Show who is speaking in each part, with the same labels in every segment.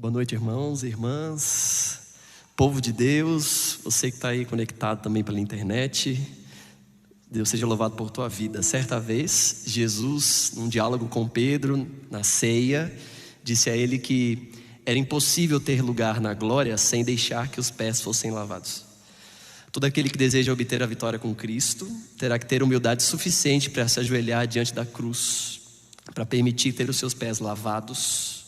Speaker 1: Boa noite, irmãos e irmãs, povo de Deus, você que está aí conectado também pela internet. Deus seja louvado por tua vida. Certa vez, Jesus, num diálogo com Pedro, na ceia, disse a ele que era impossível ter lugar na glória sem deixar que os pés fossem lavados. Todo aquele que deseja obter a vitória com Cristo terá que ter humildade suficiente para se ajoelhar diante da cruz, para permitir ter os seus pés lavados,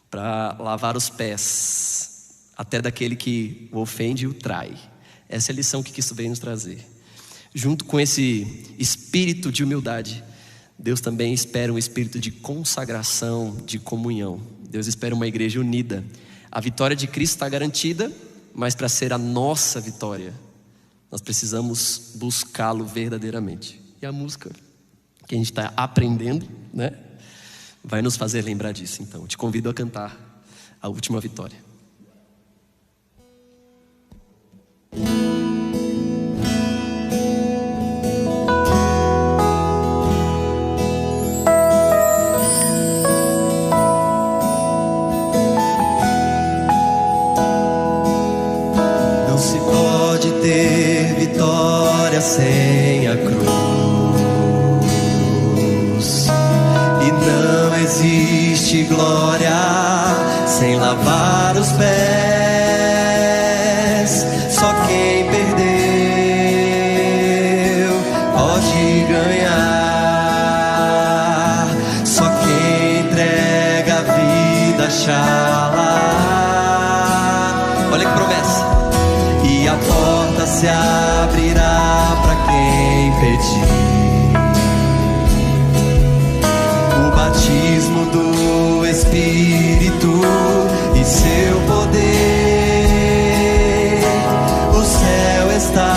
Speaker 1: para lavar os pés até daquele que o ofende e o trai. Essa é a lição que Cristo veio nos trazer. Junto com esse espírito de humildade, Deus também espera um espírito de consagração, de comunhão. Deus espera uma igreja unida. A vitória de Cristo está garantida, mas para ser a nossa vitória, nós precisamos buscá-lo verdadeiramente. E a música que a gente está aprendendo, né, vai nos fazer lembrar disso. Então, eu te convido a cantar a última vitória.
Speaker 2: Não se pode ter vitória sem a cruz. Não existe glória sem lavar os pés. Só quem perdeu pode ganhar. Só quem entrega a vida achala. Olha que promessa. E a porta se abrirá para quem pedir. Batismo do Espírito e seu poder, o céu está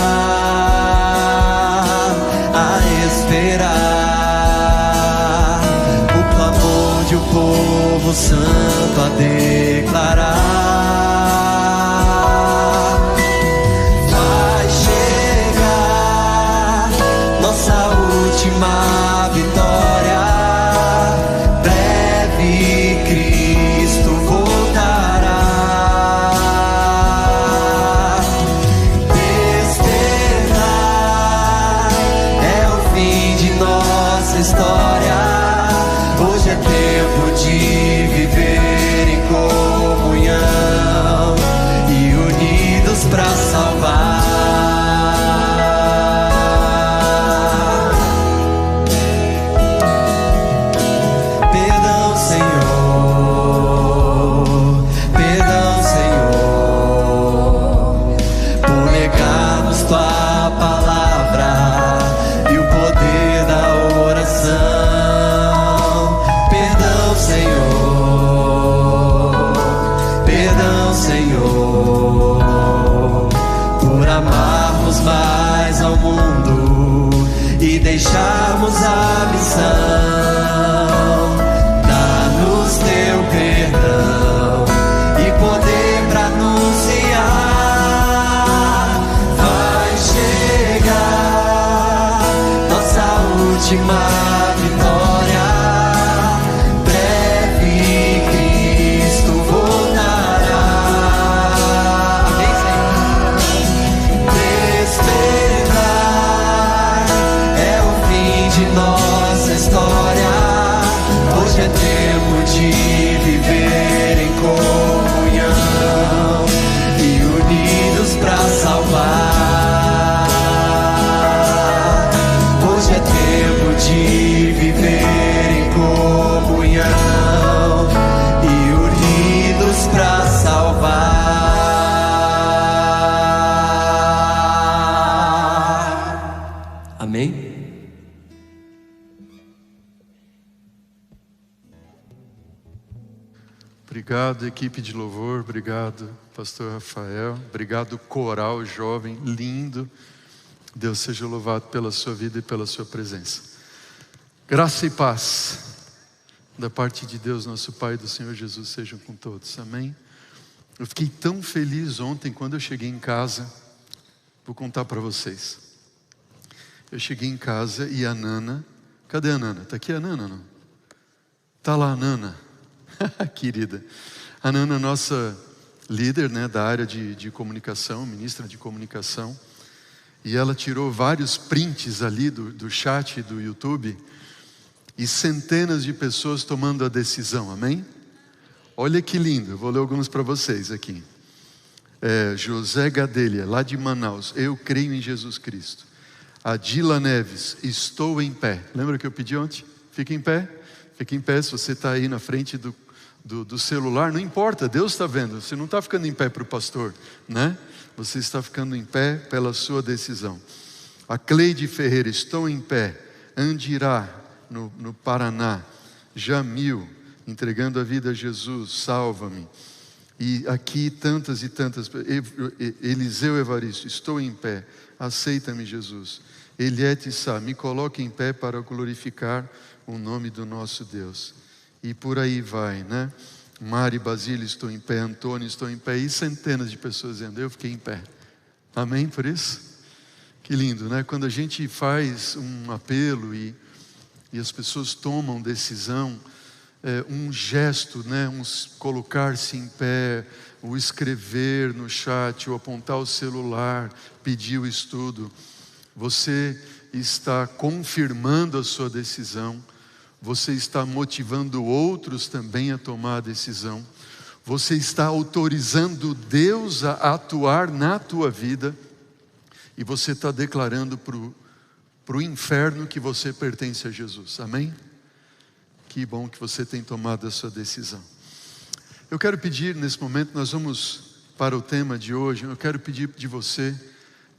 Speaker 2: a esperar o clamor de um povo santo a declarar. Vai chegar nossa última vitória. História. Hoje é tempo de viver em comunhão e unidos para salvar. Perdão, Senhor, por negarmos tua palavra e o poder da oração. Perdão, Senhor, por amarmos mais ao mundo e deixarmos a missão. Dá-nos teu perdão e poder pra anunciar. Vai chegar nossa última vitória. Breve Cristo voltará. Amém, Senhor? Despertar é o fim de nossa história. Hoje é tempo de viver em comunhão e unidos pra salvar. Hoje é tempo de viver em comunhão e unidos pra salvar.
Speaker 1: Amém?
Speaker 3: Obrigado, equipe de louvor. Obrigado, pastor Rafael. Obrigado, coral jovem, lindo. Deus seja louvado pela sua vida e pela sua presença. Graça e paz da parte de Deus, nosso Pai, e do Senhor Jesus sejam com todos. Amém? Eu fiquei tão feliz ontem quando eu cheguei em casa. Vou contar para vocês. Eu cheguei em casa e a Nana... Cadê a Nana? Está aqui a Nana, não? Está lá a Nana. Querida. A Nana, nossa líder, né, da área de comunicação, ministra de comunicação. E ela tirou vários prints ali do chat do YouTube. E centenas de pessoas tomando a decisão, amém? Olha que lindo, eu vou ler alguns para vocês aqui. José Gadelha, lá de Manaus, eu creio em Jesus Cristo. Adila Neves, estou em pé. Lembra que eu pedi ontem? Fica em pé. Fica em pé, se você está aí na frente do celular, não importa, Deus está vendo. Você não está ficando em pé para o pastor, né? Você está ficando em pé pela sua decisão. A Cleide Ferreira, estou em pé. Andirá, no Paraná. Jamil, entregando a vida a Jesus, salva-me. E aqui tantas e tantas. Eliseu Evaristo, estou em pé, aceita-me Jesus. Eliette Sá, me coloque em pé para glorificar o nome do nosso Deus. E por aí vai, né? Mari Basílio, estou em pé. Antônio, estou em pé. E centenas de pessoas dizendo, eu fiquei em pé. Amém por isso? Que lindo, né? Quando a gente faz um apelo e as pessoas tomam decisão, um gesto, né? Colocar-se em pé, o escrever no chat, o apontar o celular, pedir o estudo. Você está confirmando a sua decisão. Você está motivando outros também a tomar a decisão. Você está autorizando Deus a atuar na tua vida. E você está declarando para o inferno que você pertence a Jesus. Amém? Que bom que você tem tomado a sua decisão. Eu quero pedir nesse momento, nós vamos para o tema de hoje. Eu quero pedir de você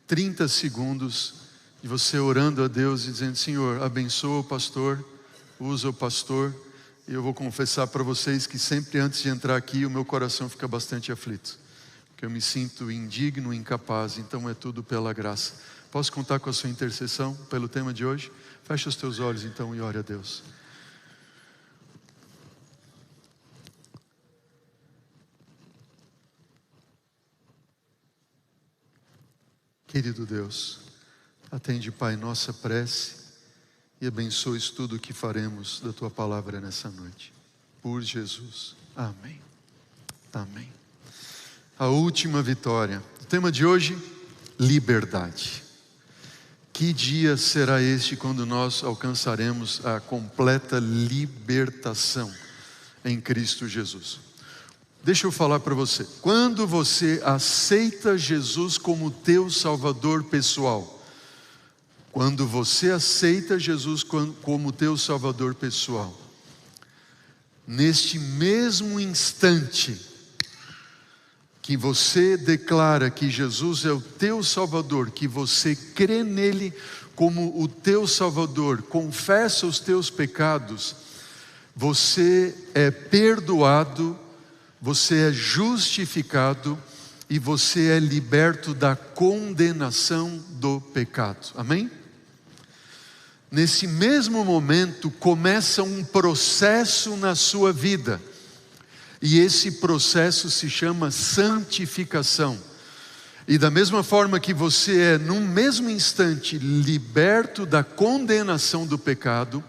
Speaker 3: 30 segundos de você orando a Deus e dizendo, Senhor, abençoa o pastor, usa o pastor. E eu vou confessar para vocês que sempre antes de entrar aqui o meu coração fica bastante aflito, porque eu me sinto indigno, incapaz. Então é tudo pela graça. Posso contar com a sua intercessão pelo tema de hoje? Feche os teus olhos então e ore a Deus. Querido Deus, atende, Pai, nossa prece e abençoe tudo o que faremos da Tua palavra nessa noite. Por Jesus. Amém. Amém. A última vitória. O tema de hoje, liberdade. Que dia será este quando nós alcançaremos a completa libertação em Cristo Jesus? Deixa eu falar para você. Quando você aceita Jesus como teu Salvador pessoal, quando você aceita Jesus como teu Salvador pessoal, neste mesmo instante que você declara que Jesus é o teu Salvador, que você crê nele como o teu Salvador, confessa os teus pecados, você é perdoado, você é justificado e você é liberto da condenação do pecado. Amém? Nesse mesmo momento começa um processo na sua vida. E esse processo se chama santificação. E da mesma forma que você é, num mesmo instante, liberto da condenação do pecado,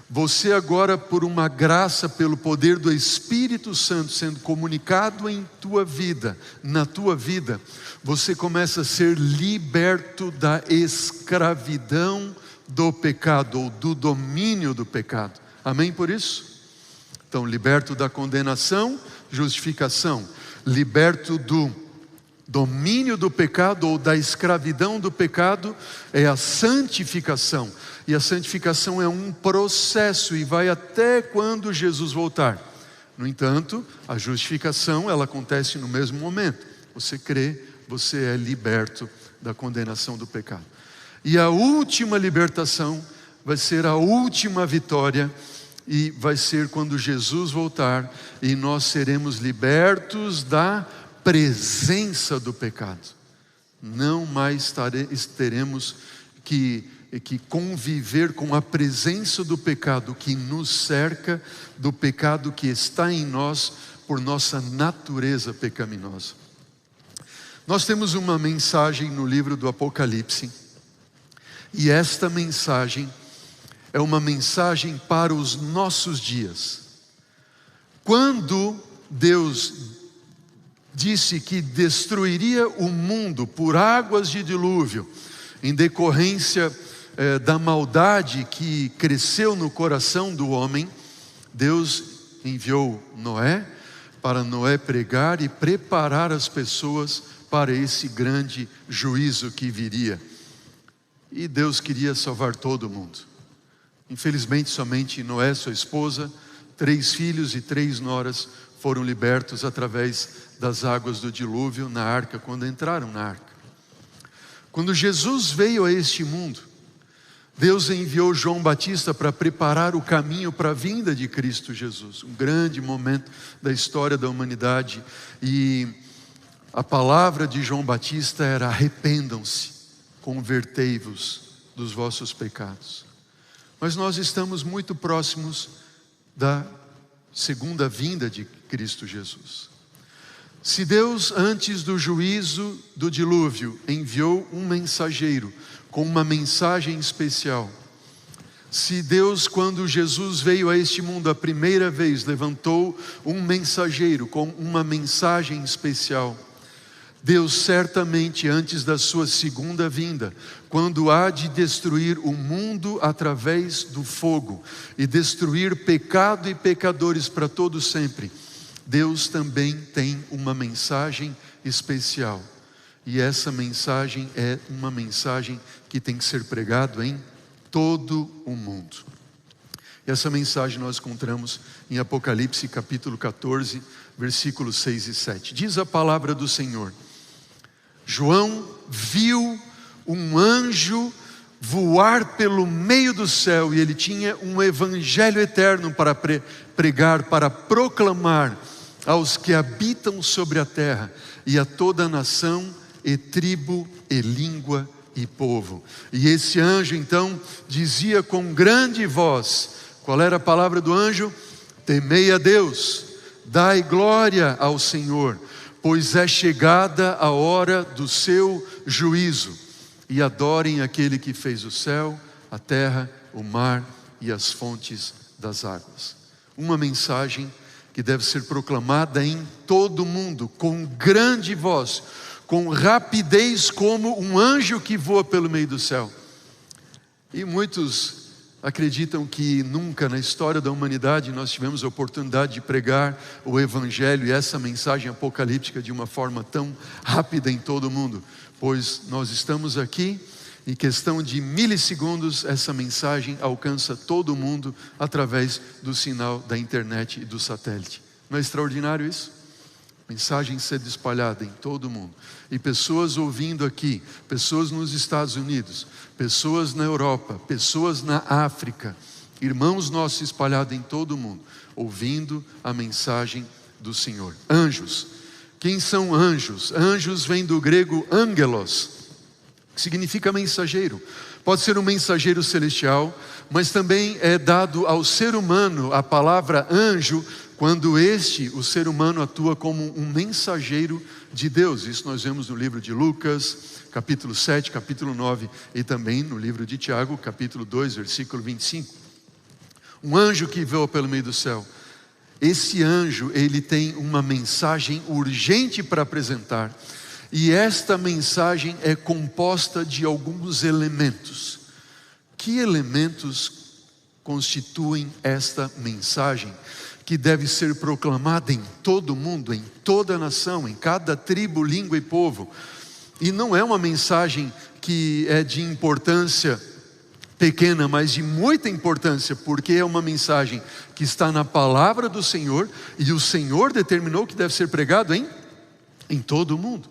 Speaker 3: você agora, por uma graça, pelo poder do Espírito Santo sendo comunicado em tua vida, na tua vida, você começa a ser liberto da escravidão do pecado, ou do domínio do pecado. Amém por isso? Então, liberto da condenação, justificação. Liberto do domínio do pecado, ou da escravidão do pecado, é a santificação. E a santificação é um processo e vai até quando Jesus voltar. No entanto, a justificação, ela acontece no mesmo momento. Você crê, você é liberto da condenação do pecado. E a última libertação vai ser a última vitória, e vai ser quando Jesus voltar e nós seremos libertos da presença do pecado. Não mais teremos que conviver com a presença do pecado que nos cerca, do pecado que está em nós por nossa natureza pecaminosa. Nós temos uma mensagem no livro do Apocalipse, e esta mensagem é uma mensagem para os nossos dias. Quando Deus disse que destruiria o mundo por águas de dilúvio, em decorrência da maldade que cresceu no coração do homem, Deus enviou Noé, para Noé pregar e preparar as pessoas para esse grande juízo que viria. E Deus queria salvar todo mundo. Infelizmente, somente Noé, sua esposa, 3 filhos e 3 noras foram libertos através das águas do dilúvio na arca, quando entraram na arca. Quando Jesus veio a este mundo, Deus enviou João Batista para preparar o caminho para a vinda de Cristo Jesus. Um grande momento da história da humanidade. E a palavra de João Batista era: arrependam-se, convertei-vos dos vossos pecados. Mas nós estamos muito próximos da segunda vinda de Cristo Jesus. Se Deus, antes do juízo do dilúvio, enviou um mensageiro com uma mensagem especial, se Deus, quando Jesus veio a este mundo a primeira vez, levantou um mensageiro com uma mensagem especial, Deus certamente, antes da sua segunda vinda, quando há de destruir o mundo através do fogo e destruir pecado e pecadores para todo sempre, Deus também tem uma mensagem especial. E essa mensagem é uma mensagem que tem que ser pregada em todo o mundo. E essa mensagem nós encontramos em Apocalipse capítulo 14, versículos 6 e 7. Diz a palavra do Senhor: João viu um anjo voar pelo meio do céu, e ele tinha um evangelho eterno para pregar, para proclamar aos que habitam sobre a terra, e a toda a nação, e tribo, e língua, e povo. E esse anjo então dizia com grande voz: qual era a palavra do anjo? Temei a Deus, dai glória ao Senhor, pois é chegada a hora do seu juízo, e adorem aquele que fez o céu, a terra, o mar e as fontes das águas. Uma mensagem que deve ser proclamada em todo o mundo, com grande voz, com rapidez, como um anjo que voa pelo meio do céu. E muitos acreditam que nunca na história da humanidade nós tivemos a oportunidade de pregar o Evangelho e essa mensagem apocalíptica de uma forma tão rápida em todo o mundo, pois nós estamos aqui, em questão de milissegundos, essa mensagem alcança todo o mundo através do sinal da internet e do satélite. Não é extraordinário isso? Mensagem sendo espalhada em todo o mundo, e pessoas ouvindo aqui, pessoas nos Estados Unidos, pessoas na Europa, pessoas na África, irmãos nossos espalhados em todo o mundo, ouvindo a mensagem do Senhor. Anjos. Quem são anjos? Anjos vem do grego angelos, que significa mensageiro. Pode ser um mensageiro celestial, mas também é dado ao ser humano a palavra anjo quando o ser humano atua como um mensageiro de Deus. Isso nós vemos no livro de Lucas, capítulo 7, capítulo 9, e também no livro de Tiago, capítulo 2, versículo 25. Um anjo que voa pelo meio do céu. Esse anjo, ele tem uma mensagem urgente para apresentar, e esta mensagem é composta de alguns elementos. Que elementos constituem esta mensagem, que deve ser proclamada em todo o mundo, em toda a nação, em cada tribo, língua e povo? E não é uma mensagem que é de importância pequena, mas de muita importância, porque é uma mensagem que está na palavra do Senhor, e o Senhor determinou que deve ser pregado em todo o mundo.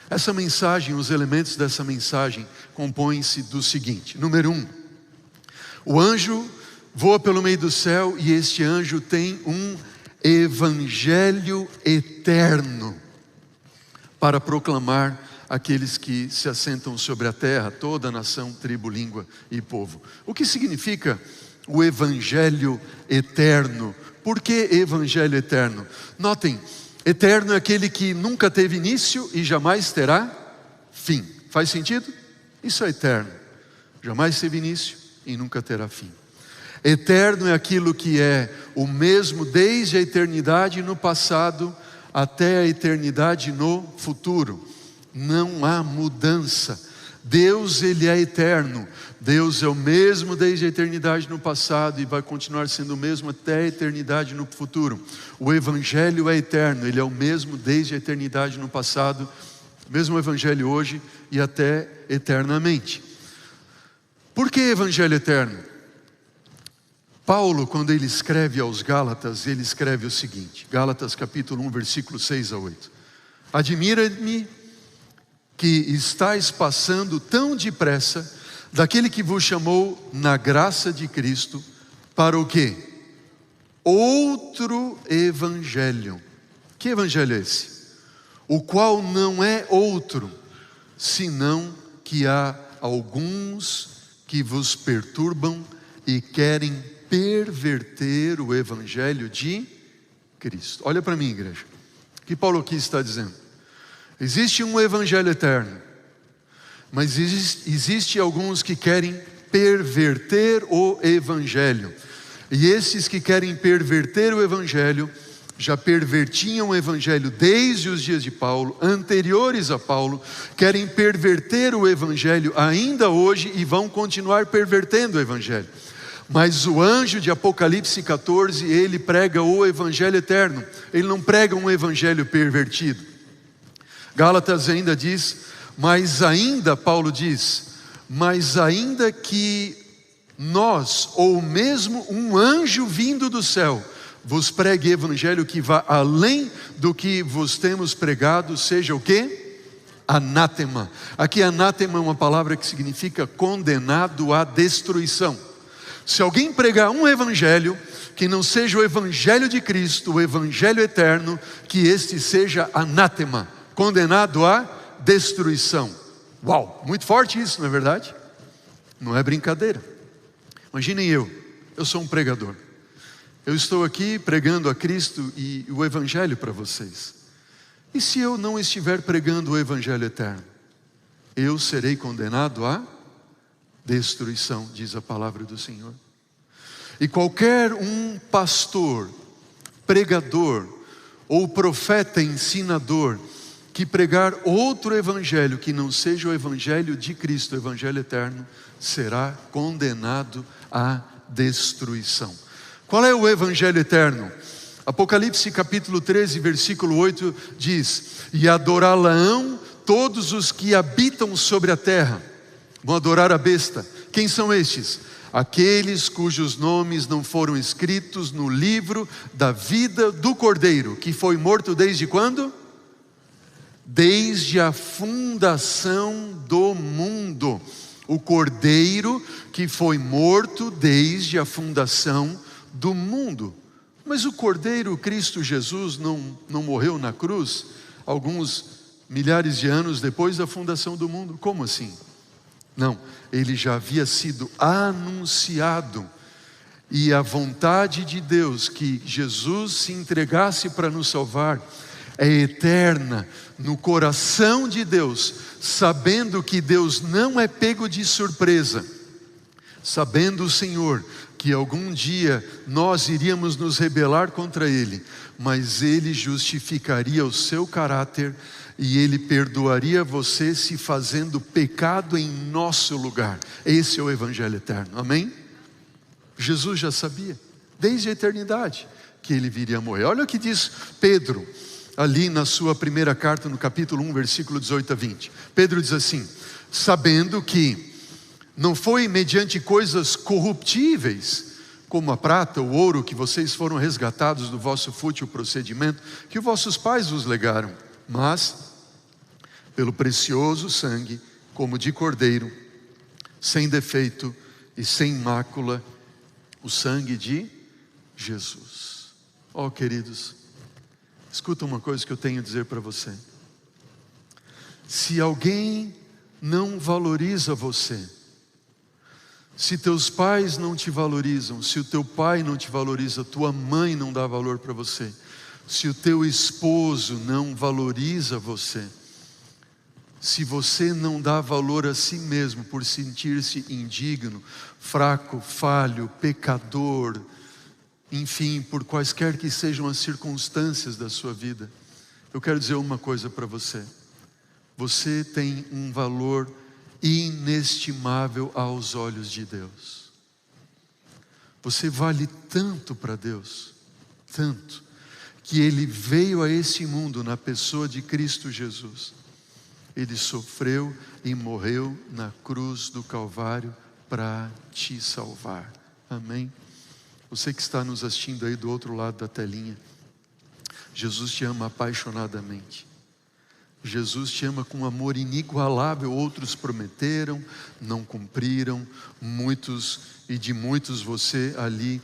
Speaker 3: Essa mensagem, os elementos dessa mensagem compõem-se do seguinte: número 1, o anjo voa pelo meio do céu, e este anjo tem um evangelho eterno para proclamar aqueles que se assentam sobre a terra, toda a nação, tribo, língua e povo. O que significa o evangelho eterno? Por que evangelho eterno? Notem, eterno é aquele que nunca teve início e jamais terá fim. Faz sentido? Isso é eterno. Jamais teve início e nunca terá fim. Eterno é aquilo que é o mesmo desde a eternidade no passado até a eternidade no futuro. Não há mudança. Deus, Ele é eterno. Deus é o mesmo desde a eternidade no passado e vai continuar sendo o mesmo até a eternidade no futuro. O Evangelho é eterno, ele é o mesmo desde a eternidade no passado, mesmo Evangelho hoje e até eternamente. Por que Evangelho eterno? Paulo, quando ele escreve aos Gálatas, ele escreve o seguinte, Gálatas capítulo 1, versículo 6 a 8. Admira-me que estáis passando tão depressa daquele que vos chamou na graça de Cristo para o quê? Outro evangelho. Que evangelho é esse? O qual não é outro, senão que há alguns que vos perturbam e querem perverter o evangelho de Cristo. Olha para mim, igreja. O que Paulo aqui está dizendo? Existe um evangelho eterno, mas existe alguns que querem perverter o evangelho. E esses que querem perverter o evangelho, já pervertiam o evangelho desde os dias de Paulo, anteriores a Paulo, querem perverter o evangelho ainda hoje e vão continuar pervertendo o evangelho. Mas o anjo de Apocalipse 14, ele prega o evangelho eterno, ele não prega um evangelho pervertido. Gálatas ainda diz, mas ainda, Paulo diz, mas ainda que nós, ou mesmo um anjo vindo do céu, vos pregue evangelho que vá além do que vos temos pregado, seja o quê? Anátema. Aqui anátema é uma palavra que significa condenado à destruição. Se alguém pregar um evangelho que não seja o evangelho de Cristo, o evangelho eterno, que este seja anátema, condenado à destruição. Uau, muito forte isso, não é verdade? Não é brincadeira. Imaginem eu sou um pregador. Eu estou aqui pregando a Cristo e o evangelho para vocês. E se eu não estiver pregando o evangelho eterno? Eu serei condenado à destruição, diz a palavra do Senhor. E qualquer um pastor, pregador ou profeta ensinador que pregar outro evangelho que não seja o evangelho de Cristo, o evangelho eterno, será condenado à destruição. Qual é o evangelho eterno? Apocalipse capítulo 13, versículo 8 diz: e adorá-la-ão todos os que habitam sobre a terra. Vão adorar a besta. Quem são estes? Aqueles cujos nomes não foram escritos no livro da vida do Cordeiro, que foi morto desde quando? Desde a fundação do mundo. O Cordeiro que foi morto desde a fundação do mundo. Mas o Cordeiro Cristo Jesus não morreu na cruz alguns milhares de anos depois da fundação do mundo? Como assim? Não, ele já havia sido anunciado. E a vontade de Deus que Jesus se entregasse para nos salvar é eterna no coração de Deus, sabendo que Deus não é pego de surpresa, sabendo o Senhor que algum dia nós iríamos nos rebelar contra Ele, mas Ele justificaria o seu caráter e Ele perdoaria você se fazendo pecado em nosso lugar. Esse é o evangelho eterno, amém? Jesus já sabia, desde a eternidade, que Ele viria a morrer. Olha o que diz Pedro, ali na sua primeira carta, no capítulo 1, versículo 18 a 20. Pedro diz assim: sabendo que não foi mediante coisas corruptíveis, como a prata, o ouro, que vocês foram resgatados do vosso fútil procedimento, que vossos pais vos legaram, mas pelo precioso sangue, como de cordeiro, sem defeito e sem mácula, o sangue de Jesus. Oh, queridos, escuta uma coisa que eu tenho a dizer para você. Se alguém não valoriza você, se teus pais não te valorizam, se o teu pai não te valoriza, tua mãe não dá valor para você, se o teu esposo não valoriza você, se você não dá valor a si mesmo por sentir-se indigno, fraco, falho, pecador, enfim, por quaisquer que sejam as circunstâncias da sua vida, eu quero dizer uma coisa para você. Você tem um valor inestimável aos olhos de Deus. Você vale tanto para Deus, tanto, que Ele veio a esse mundo na pessoa de Cristo Jesus. Ele sofreu e morreu na cruz do Calvário para te salvar. Amém? Você que está nos assistindo aí do outro lado da telinha, Jesus te ama apaixonadamente. Jesus te ama com amor inigualável. Outros prometeram, não cumpriram. De muitos você ali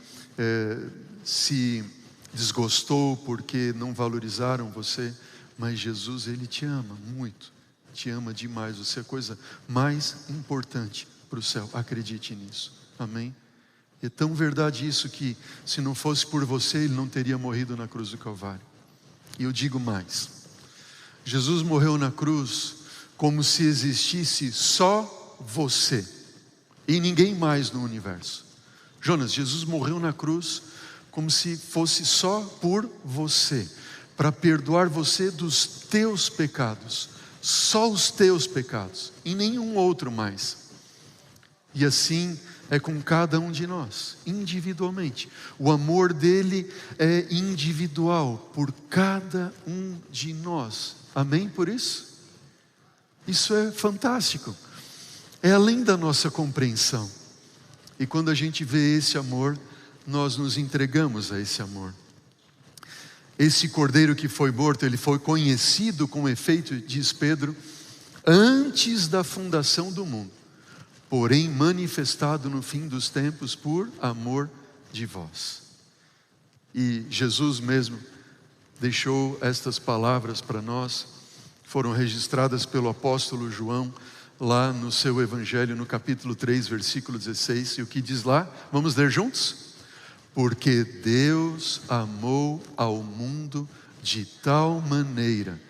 Speaker 3: se desgostou porque não valorizaram você. Mas Jesus, Ele te ama muito. Te ama demais. Você é a coisa mais importante para o céu. Acredite nisso. Amém? É tão verdade isso que, se não fosse por você, Ele não teria morrido na cruz do Calvário. E eu digo mais: Jesus morreu na cruz como se existisse só você e ninguém mais no universo. Jonas, Jesus morreu na cruz como se fosse só por você, para perdoar você dos teus pecados, só os teus pecados, e nenhum outro mais. E assim é com cada um de nós, individualmente. O amor dele é individual por cada um de nós. Amém por isso? Isso é fantástico. É além da nossa compreensão. E quando a gente vê esse amor, nós nos entregamos a esse amor. Esse cordeiro que foi morto, ele foi conhecido com efeito, diz Pedro, antes da fundação do mundo, porém manifestado no fim dos tempos por amor de vós. E Jesus mesmo deixou estas palavras para nós, foram registradas pelo apóstolo João, lá no seu evangelho, no capítulo 3, versículo 16, e o que diz lá? Vamos ler juntos? Porque Deus amou ao mundo de tal maneira,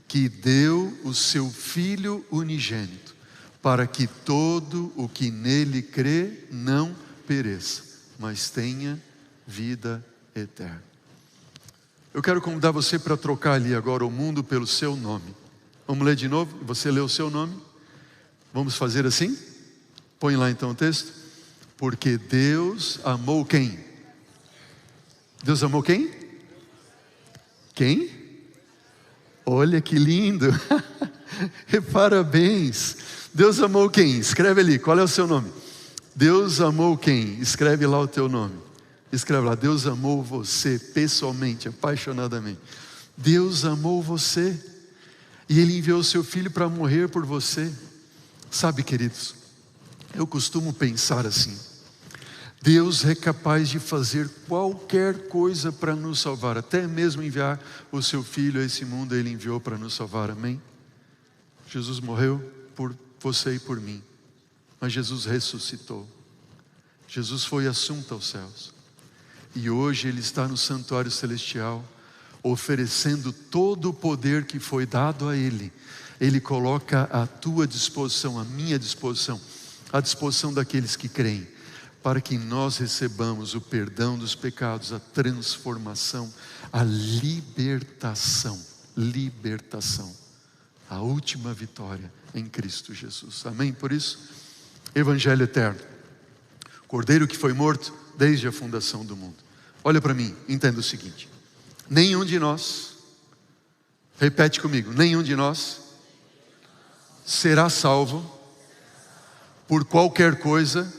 Speaker 3: que deu o seu Filho unigênito, para que todo o que nele crê não pereça, mas tenha vida eterna. Eu quero convidar você para trocar ali agora o mundo pelo seu nome. Vamos ler de novo? Você lê o seu nome? Vamos fazer assim? Põe lá então o texto. Porque Deus amou quem? Deus amou quem? Quem? Olha que lindo! Parabéns! Deus amou quem? Escreve ali, qual é o seu nome? Deus amou quem? Escreve lá o teu nome. Escreve lá, Deus amou você pessoalmente, apaixonadamente. Deus amou você. E Ele enviou o seu Filho para morrer por você. Sabe, queridos, eu costumo pensar assim: Deus é capaz de fazer qualquer coisa para nos salvar, até mesmo enviar o seu Filho a esse mundo. Ele enviou para nos salvar, amém? Jesus morreu por você e por mim, mas Jesus ressuscitou. Jesus foi assunto aos céus, e hoje Ele está no santuário celestial, oferecendo todo o poder que foi dado a Ele. Ele coloca à tua disposição, à minha disposição, à disposição daqueles que creem, para que nós recebamos o perdão dos pecados, a transformação, a libertação, a última vitória em Cristo Jesus. Amém? Por isso, Evangelho eterno, Cordeiro que foi morto desde a fundação do mundo. Olha para mim, entenda o seguinte: nenhum de nós, repete comigo, nenhum de nós será salvo por qualquer coisa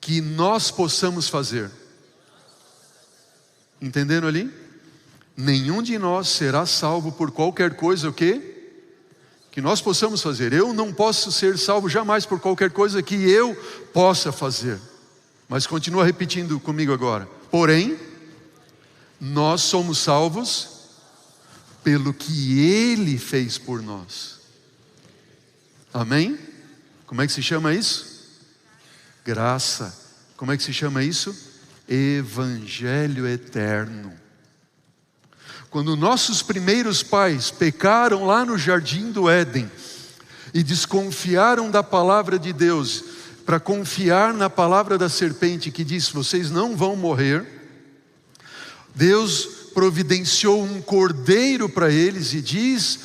Speaker 3: que nós possamos fazer. Entenderam ali? Nenhum de nós será salvo por qualquer coisa, o quê? Que nós possamos fazer. Eu não posso ser salvo jamais por qualquer coisa que eu possa fazer. Mas continua repetindo comigo agora. Porém, nós somos salvos pelo que Ele fez por nós. Amém? Como é que se chama isso? Graça. Como é que se chama isso? Evangelho eterno. Quando nossos primeiros pais pecaram lá no jardim do Éden e desconfiaram da palavra de Deus, para confiar na palavra da serpente que diz: vocês não vão morrer, Deus providenciou um cordeiro para eles, e diz,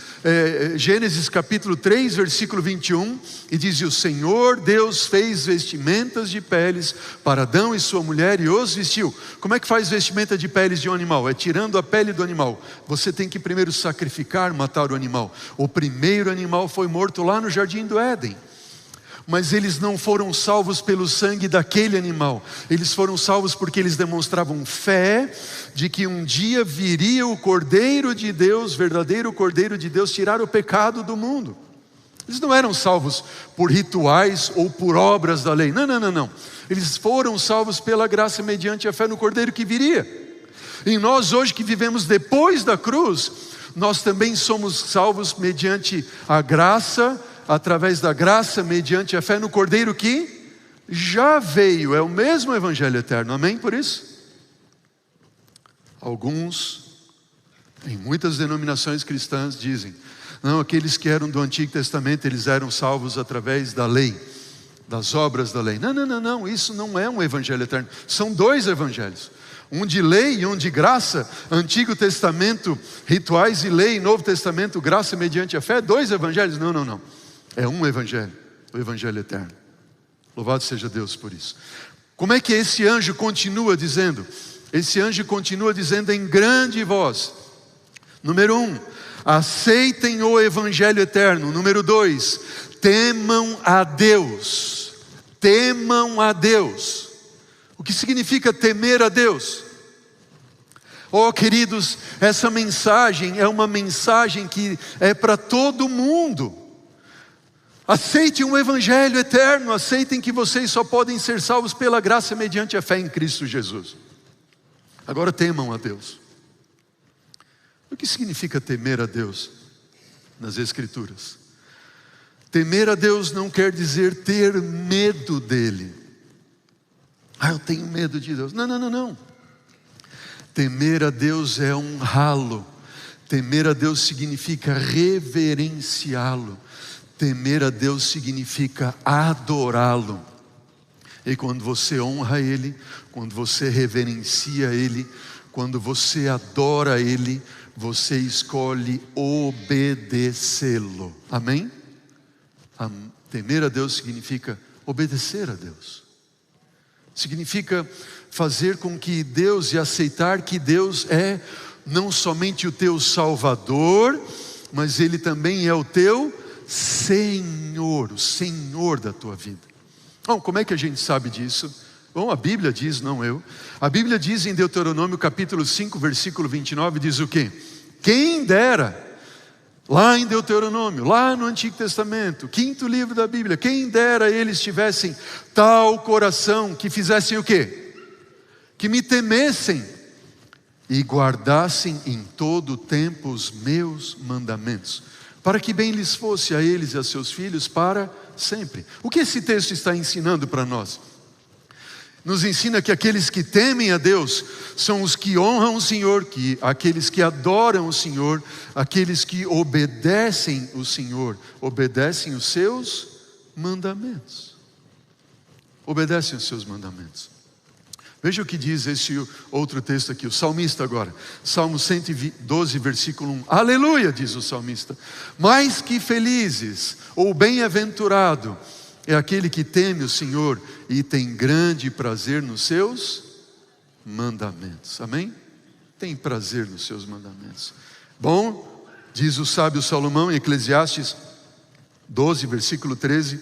Speaker 3: Gênesis capítulo 3, versículo 21, e diz: e o Senhor Deus fez vestimentas de peles para Adão e sua mulher e os vestiu. Como é que faz vestimenta de peles de um animal? É tirando a pele do animal. Você tem que primeiro sacrificar, matar o animal. O primeiro animal foi morto lá no jardim do Éden. Mas eles não foram salvos pelo sangue daquele animal. Eles foram salvos porque eles demonstravam fé de que um dia viria o Cordeiro de Deus, verdadeiro Cordeiro de Deus, tirar o pecado do mundo. Eles não eram salvos por rituais ou por obras da lei. Não. Eles foram salvos pela graça mediante a fé no Cordeiro que viria. E nós hoje que vivemos depois da cruz, nós também somos salvos mediante a graça, através da graça, mediante a fé no Cordeiro que já veio. É o mesmo Evangelho eterno, amém por isso? Alguns, em muitas denominações cristãs, dizem: não, aqueles que eram do Antigo Testamento, eles eram salvos através da lei, das obras da lei. Não, isso não é um Evangelho eterno. São dois evangelhos, um de lei e um de graça. Antigo Testamento, rituais e lei; Novo Testamento, graça mediante a fé. Dois evangelhos? Não. É um evangelho, o Evangelho eterno. Louvado seja Deus por isso. Como é que esse anjo continua dizendo? Esse anjo continua dizendo em grande voz. Número 1, aceitem o Evangelho eterno. Número 2, temam a Deus. Temam a Deus. O que significa temer a Deus? Oh, queridos, essa mensagem é uma mensagem que é para todo mundo. Aceitem o Evangelho eterno, aceitem que vocês só podem ser salvos pela graça mediante a fé em Cristo Jesus. Agora temam a Deus. O que significa temer a Deus nas Escrituras? Temer a Deus não quer dizer ter medo dele. Eu tenho medo de Deus. Não. Temer a Deus é honrá-lo. Temer a Deus significa reverenciá-lo. Temer a Deus significa adorá-lo. E quando você honra Ele, quando você reverencia Ele, quando você adora Ele, você escolhe obedecê-lo. Amém? Temer a Deus significa obedecer a Deus. Significa fazer com que Deus, e aceitar que Deus é não somente o teu Salvador, mas Ele também é o teu Senhor, o Senhor da tua vida. Bom, como é que a gente sabe disso? Bom, a Bíblia diz, não eu. A Bíblia diz em Deuteronômio capítulo 5, versículo 29, diz o quê? Quem dera, lá em Deuteronômio, lá no Antigo Testamento, 5º livro da Bíblia, quem dera eles tivessem tal coração, que fizessem o quê? Que me temessem e guardassem em todo o tempo os meus mandamentos, para que bem lhes fosse a eles e a seus filhos para sempre. O que esse texto está ensinando para nós? Nos ensina que aqueles que temem a Deus são os que honram o Senhor, que aqueles que adoram o Senhor, aqueles que obedecem o Senhor, obedecem os seus mandamentos. Obedecem os seus mandamentos. Veja o que diz esse outro texto aqui, o salmista agora. Salmo 112, versículo 1. Aleluia, diz o salmista. Mais que felizes, ou bem-aventurado, é aquele que teme o Senhor e tem grande prazer nos seus mandamentos. Amém? Tem prazer nos seus mandamentos. Bom, diz o sábio Salomão em Eclesiastes 12, versículo 13.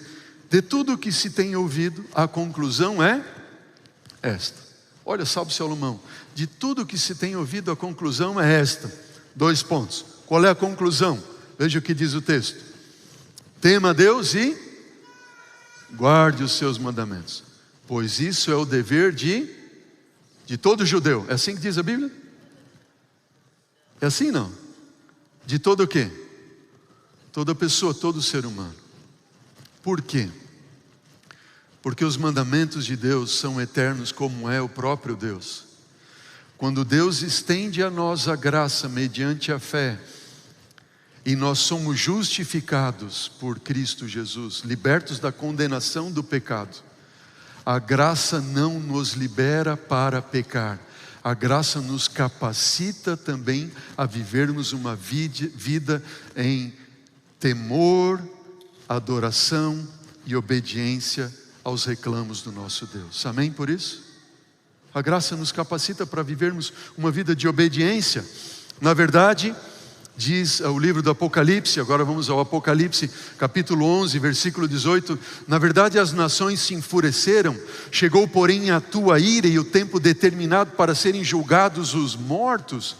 Speaker 3: De tudo o que se tem ouvido, a conclusão é esta. Olha, sábio Salomão, de tudo que se tem ouvido, a conclusão é esta. 2 pontos. Qual é a conclusão? Veja o que diz o texto. Tema a Deus e guarde os seus mandamentos, pois isso é o dever de todo judeu. É assim que diz a Bíblia? É assim não? De todo o quê? Toda pessoa, todo ser humano. Por quê? Porque os mandamentos de Deus são eternos, como é o próprio Deus. Quando Deus estende a nós a graça mediante a fé, e nós somos justificados por Cristo Jesus, libertos da condenação do pecado, a graça não nos libera para pecar. A graça nos capacita também a vivermos uma vida em temor, adoração e obediência aos reclamos do nosso Deus. Amém por isso? A graça nos capacita para vivermos uma vida de obediência. Na verdade, diz o livro do Apocalipse, agora vamos ao Apocalipse, capítulo 11, versículo 18. Na verdade, as nações se enfureceram, chegou porém a tua ira e o tempo determinado para serem julgados os mortos,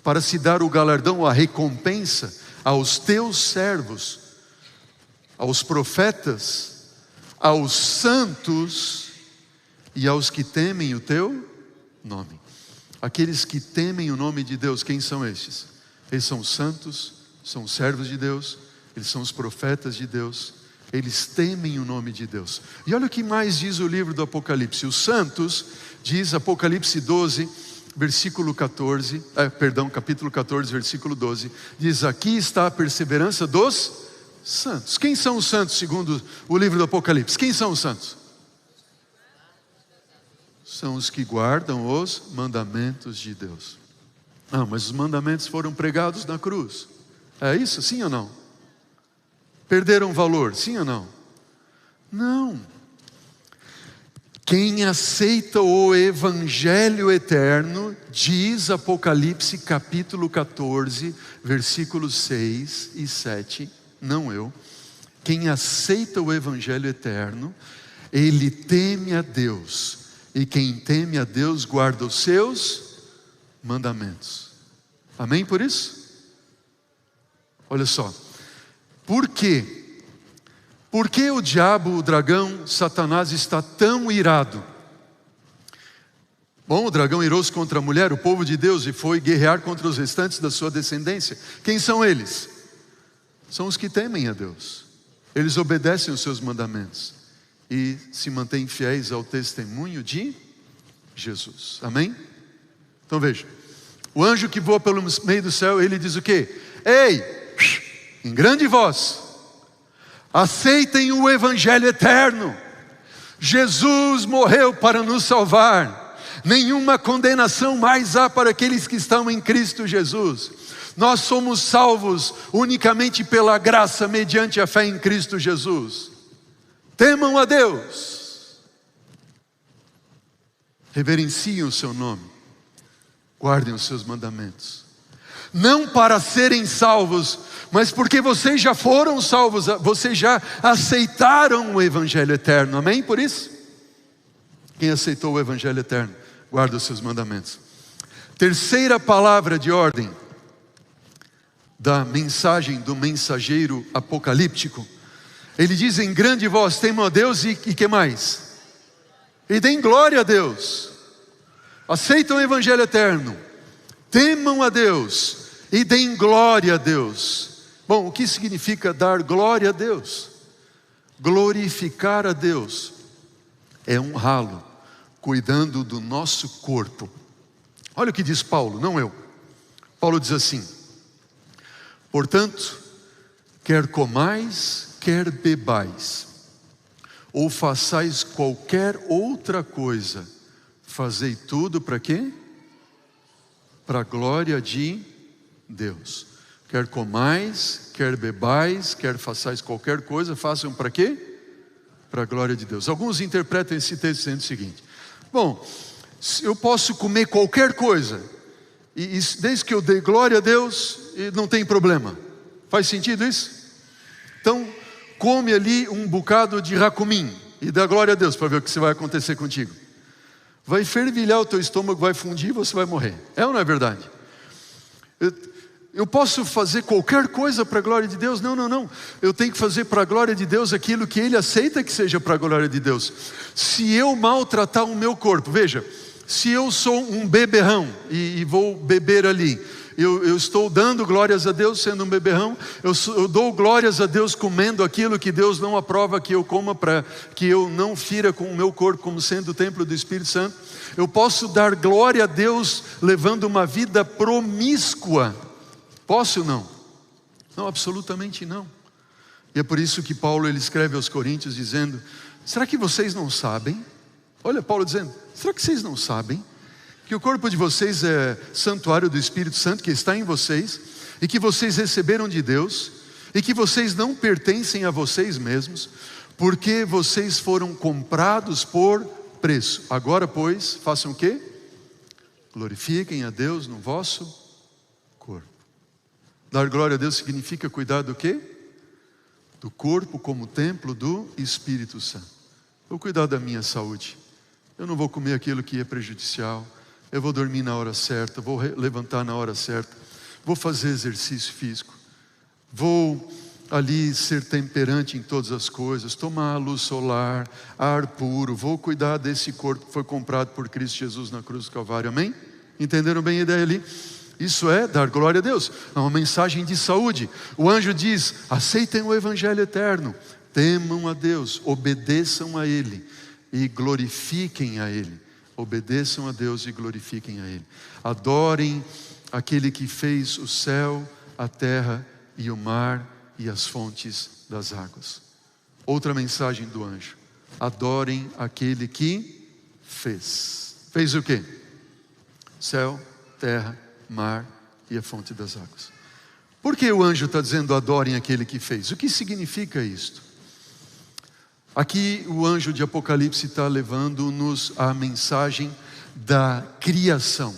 Speaker 3: para se dar o galardão, a recompensa aos teus servos, aos profetas, aos santos e aos que temem o teu nome. Aqueles que temem o nome de Deus, quem são estes? Eles são os santos, são os servos de Deus, eles são os profetas de Deus, eles temem o nome de Deus. E olha o que mais diz o livro do Apocalipse. Os santos, diz Apocalipse 12, versículo 14, capítulo 14, versículo 12, diz: aqui está a perseverança dos santos. Quem são os santos segundo o livro do Apocalipse? Quem são os santos? São os que guardam os mandamentos de Deus. Ah, mas os mandamentos foram pregados na cruz. É isso, sim ou não? Perderam valor, sim ou não? Não. Quem aceita o Evangelho eterno, diz Apocalipse capítulo 14, versículos 6 e 7, não eu. Quem aceita o Evangelho eterno, ele teme a Deus. E quem teme a Deus guarda os seus mandamentos. Amém por isso? Olha só. Por quê? Por que o diabo, o dragão, Satanás está tão irado? Bom, o dragão irou-se contra a mulher, o povo de Deus, e foi guerrear contra os restantes da sua descendência. Quem são eles? São os que temem a Deus. Eles obedecem os seus mandamentos e se mantêm fiéis ao testemunho de Jesus. Amém? Então veja, o anjo que voa pelo meio do céu, ele diz o quê? Ei, em grande voz, aceitem o Evangelho eterno. Jesus morreu para nos salvar. Nenhuma condenação mais há para aqueles que estão em Cristo Jesus. Nós somos salvos unicamente pela graça, mediante a fé em Cristo Jesus. Temam a Deus, reverenciem o seu nome, guardem os seus mandamentos. Não para serem salvos, mas porque vocês já foram salvos, vocês já aceitaram o Evangelho eterno. Amém? Por isso, quem aceitou o Evangelho eterno, guarda os seus mandamentos. Terceira palavra de ordem da mensagem do mensageiro apocalíptico. Ele diz em grande voz: temam a Deus e que mais? E deem glória a Deus. Aceitam o Evangelho eterno, temam a Deus e deem glória a Deus. Bom, o que significa dar glória a Deus? Glorificar a Deus é honrá-lo, cuidando do nosso corpo. Olha o que diz Paulo, não eu. Paulo diz assim: portanto, quer comais, quer bebais, ou façais qualquer outra coisa, fazei tudo para quê? Para a glória de Deus. Quer comais, quer bebais, quer façais qualquer coisa, façam para quê? Para a glória de Deus. Alguns interpretam esse texto dizendo o seguinte: bom, eu posso comer qualquer coisa, e desde que eu dê glória a Deus, não tem problema. Faz sentido isso? Então, come ali um bocado de racumim e dá glória a Deus para ver o que vai acontecer contigo. Vai fervilhar o teu estômago, vai fundir e você vai morrer. É ou não é verdade? Eu posso fazer qualquer coisa para a glória de Deus? Não. Eu tenho que fazer para a glória de Deus aquilo que Ele aceita que seja para a glória de Deus. Se eu maltratar o meu corpo, veja, se eu sou um beberrão e vou beber ali, eu estou dando glórias a Deus sendo um beberrão, eu dou glórias a Deus comendo aquilo que Deus não aprova que eu coma, para que eu não fira com o meu corpo como sendo o templo do Espírito Santo. Eu posso dar glória a Deus levando uma vida promíscua. Posso ou não? Não, absolutamente não. E é por isso que Paulo ele escreve aos Coríntios dizendo: será que vocês não sabem Olha Paulo dizendo, será que vocês não sabem que o corpo de vocês é santuário do Espírito Santo que está em vocês, e que vocês receberam de Deus, e que vocês não pertencem a vocês mesmos, porque vocês foram comprados por preço. Agora, pois, façam o quê? Glorifiquem a Deus no vosso corpo. Dar glória a Deus significa cuidar do quê? Do corpo como templo do Espírito Santo. Vou cuidar da minha saúde. Eu não vou comer aquilo que é prejudicial. Eu vou dormir na hora certa, vou levantar na hora certa, vou fazer exercício físico, vou ali ser temperante em todas as coisas, tomar luz solar, ar puro, vou cuidar desse corpo que foi comprado por Cristo Jesus na cruz do Calvário, amém? Entenderam bem a ideia ali? Isso é dar glória a Deus, é uma mensagem de saúde. O anjo diz, aceitem o evangelho eterno, temam a Deus, obedeçam a Ele e glorifiquem a Ele. Obedeçam a Deus e glorifiquem a Ele. Adorem aquele que fez o céu, a terra e o mar e as fontes das águas. Outra mensagem do anjo. Adorem aquele que fez. Fez o quê? Céu, terra, mar e a fonte das águas. Por que o anjo está dizendo adorem aquele que fez? O que significa isto? Aqui o anjo de Apocalipse está levando-nos a mensagem da criação.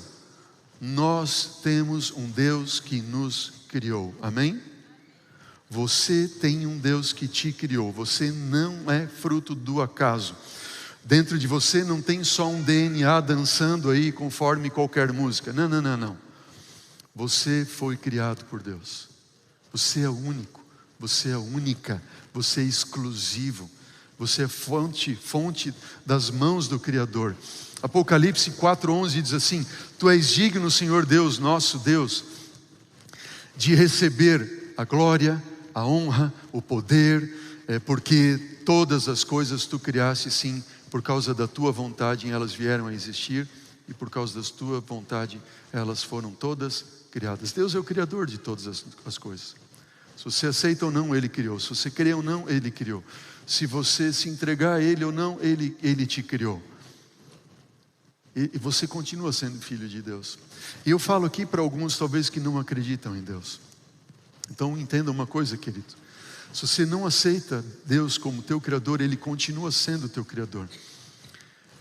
Speaker 3: Nós temos um Deus que nos criou, amém? Você tem um Deus que te criou, você não é fruto do acaso. Dentro de você não tem só um DNA dançando aí conforme qualquer música, não. Você foi criado por Deus, você é único, você é única, você é exclusivo. Você é fonte das mãos do Criador. Apocalipse 4:11 diz assim, tu és digno, Senhor Deus, nosso Deus, de receber a glória, a honra, o poder, porque todas as coisas tu criaste, sim, por causa da tua vontade elas vieram a existir, e por causa da tua vontade elas foram todas criadas. Deus é o Criador de todas as coisas. Se você aceita ou não, Ele criou. Se você crê ou não, Ele criou. Se você se entregar a Ele ou não, Ele te criou. E você continua sendo filho de Deus. E eu falo aqui para alguns talvez que não acreditam em Deus. Então entenda uma coisa, querido. Se você não aceita Deus como teu Criador, Ele continua sendo teu Criador.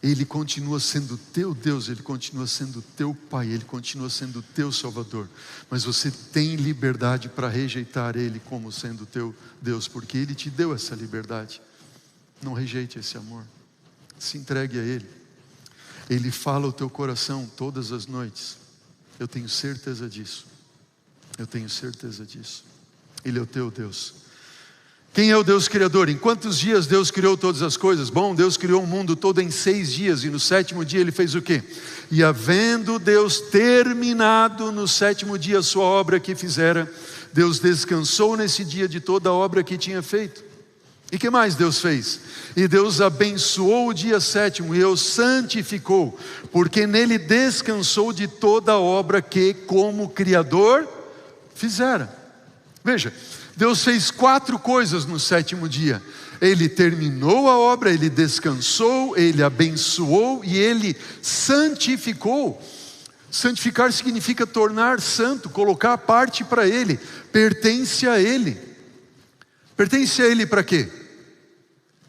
Speaker 3: Ele continua sendo teu Deus, Ele continua sendo teu Pai, Ele continua sendo teu Salvador. Mas você tem liberdade para rejeitar Ele como sendo teu Deus, porque Ele te deu essa liberdade. Não rejeite esse amor, se entregue a Ele. Ele fala ao teu coração todas as noites. Eu tenho certeza disso. Eu tenho certeza disso. Ele é o teu Deus. Quem é o Deus Criador? Em quantos dias Deus criou todas as coisas? Bom, Deus criou o mundo todo em 6 dias, e no 7º dia Ele fez o quê? E havendo Deus terminado no 7º dia a sua obra que fizera, Deus descansou nesse dia de toda a obra que tinha feito. E que mais Deus fez? E Deus abençoou o dia 7º e o santificou, porque nele descansou de toda a obra que como Criador fizera. Veja, Deus fez 4 coisas no 7º dia. Ele terminou a obra, Ele descansou, Ele abençoou e Ele santificou. Santificar significa tornar santo, colocar parte para Ele, pertence a Ele. Pertence a Ele para quê?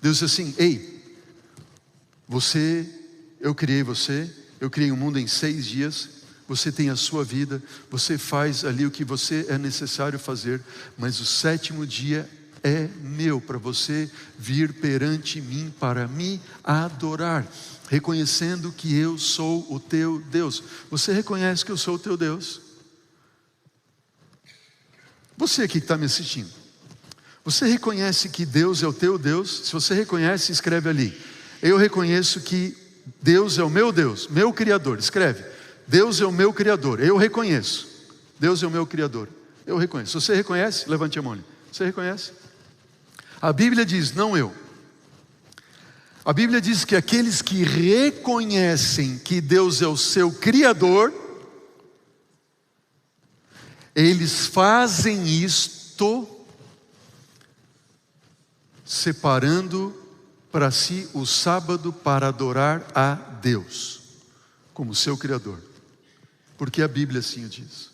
Speaker 3: Deus diz assim, ei, eu criei o mundo em 6 dias, você tem a sua vida, você faz ali o que você é necessário fazer, mas o 7º dia é meu, para você vir perante mim, para me adorar, reconhecendo que eu sou o teu Deus. Você reconhece que eu sou o teu Deus? Você aqui que está me assistindo, você reconhece que Deus é o teu Deus? Se você reconhece, escreve ali, eu reconheço que Deus é o meu Deus, meu Criador. Escreve, Deus é o meu Criador, eu reconheço. Deus é o meu Criador, eu reconheço. Se você reconhece, levante a mão. Você reconhece? A Bíblia diz, não eu. A Bíblia diz que aqueles que reconhecem que Deus é o seu Criador, eles fazem isto separando para si o sábado para adorar a Deus, como seu Criador. Porque a Bíblia assim o diz.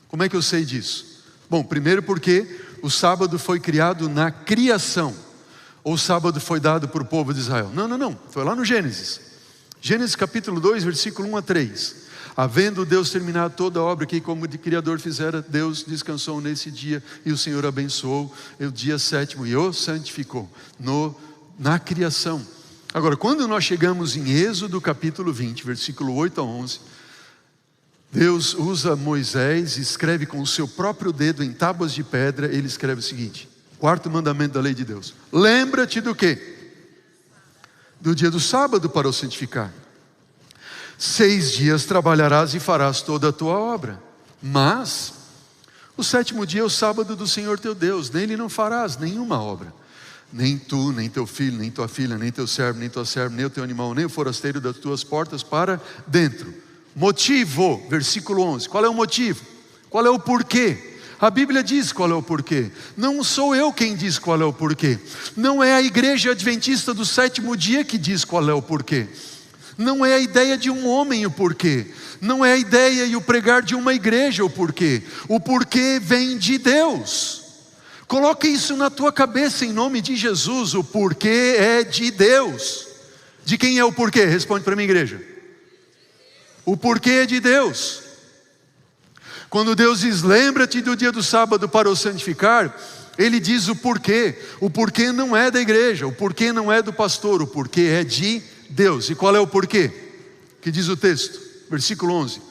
Speaker 3: Como é que eu sei disso? Bom, primeiro porque o sábado foi criado na criação. Ou o sábado foi dado para o povo de Israel? Não, foi lá no Gênesis. Gênesis capítulo 2, versículo 1 a 3. Havendo Deus terminado toda a obra que como de Criador fizera, Deus descansou nesse dia e o Senhor abençoou o dia sétimo e o santificou na criação. Agora, quando nós chegamos em Êxodo capítulo 20, versículo 8 a 11, Deus usa Moisés e escreve com o seu próprio dedo em tábuas de pedra. Ele escreve o seguinte, quarto mandamento da lei de Deus: lembra-te do quê? Do dia do sábado para o santificar. 6 dias trabalharás e farás toda a tua obra, mas o sétimo dia é o sábado do Senhor teu Deus, nele não farás nenhuma obra, nem tu, nem teu filho, nem tua filha, nem teu servo, nem tua serva, nem o teu animal, nem o forasteiro das tuas portas para dentro. Motivo, versículo 11, qual é o motivo? Qual é o porquê? A Bíblia diz qual é o porquê. Não sou eu quem diz qual é o porquê. Não é a igreja adventista do sétimo dia que diz qual é o porquê. Não é a ideia de um homem o porquê. Não é a ideia e o pregar de uma igreja o porquê. O porquê vem de Deus. Coloque isso na tua cabeça em nome de Jesus. O porquê é de Deus. De quem é o porquê? Responde para mim, igreja. O porquê é de Deus. Quando Deus diz, lembra-te do dia do sábado para o santificar, Ele diz o porquê. O porquê não é da igreja, o porquê não é do pastor, o porquê é de Deus. E qual é o porquê? Que diz o texto, versículo 11.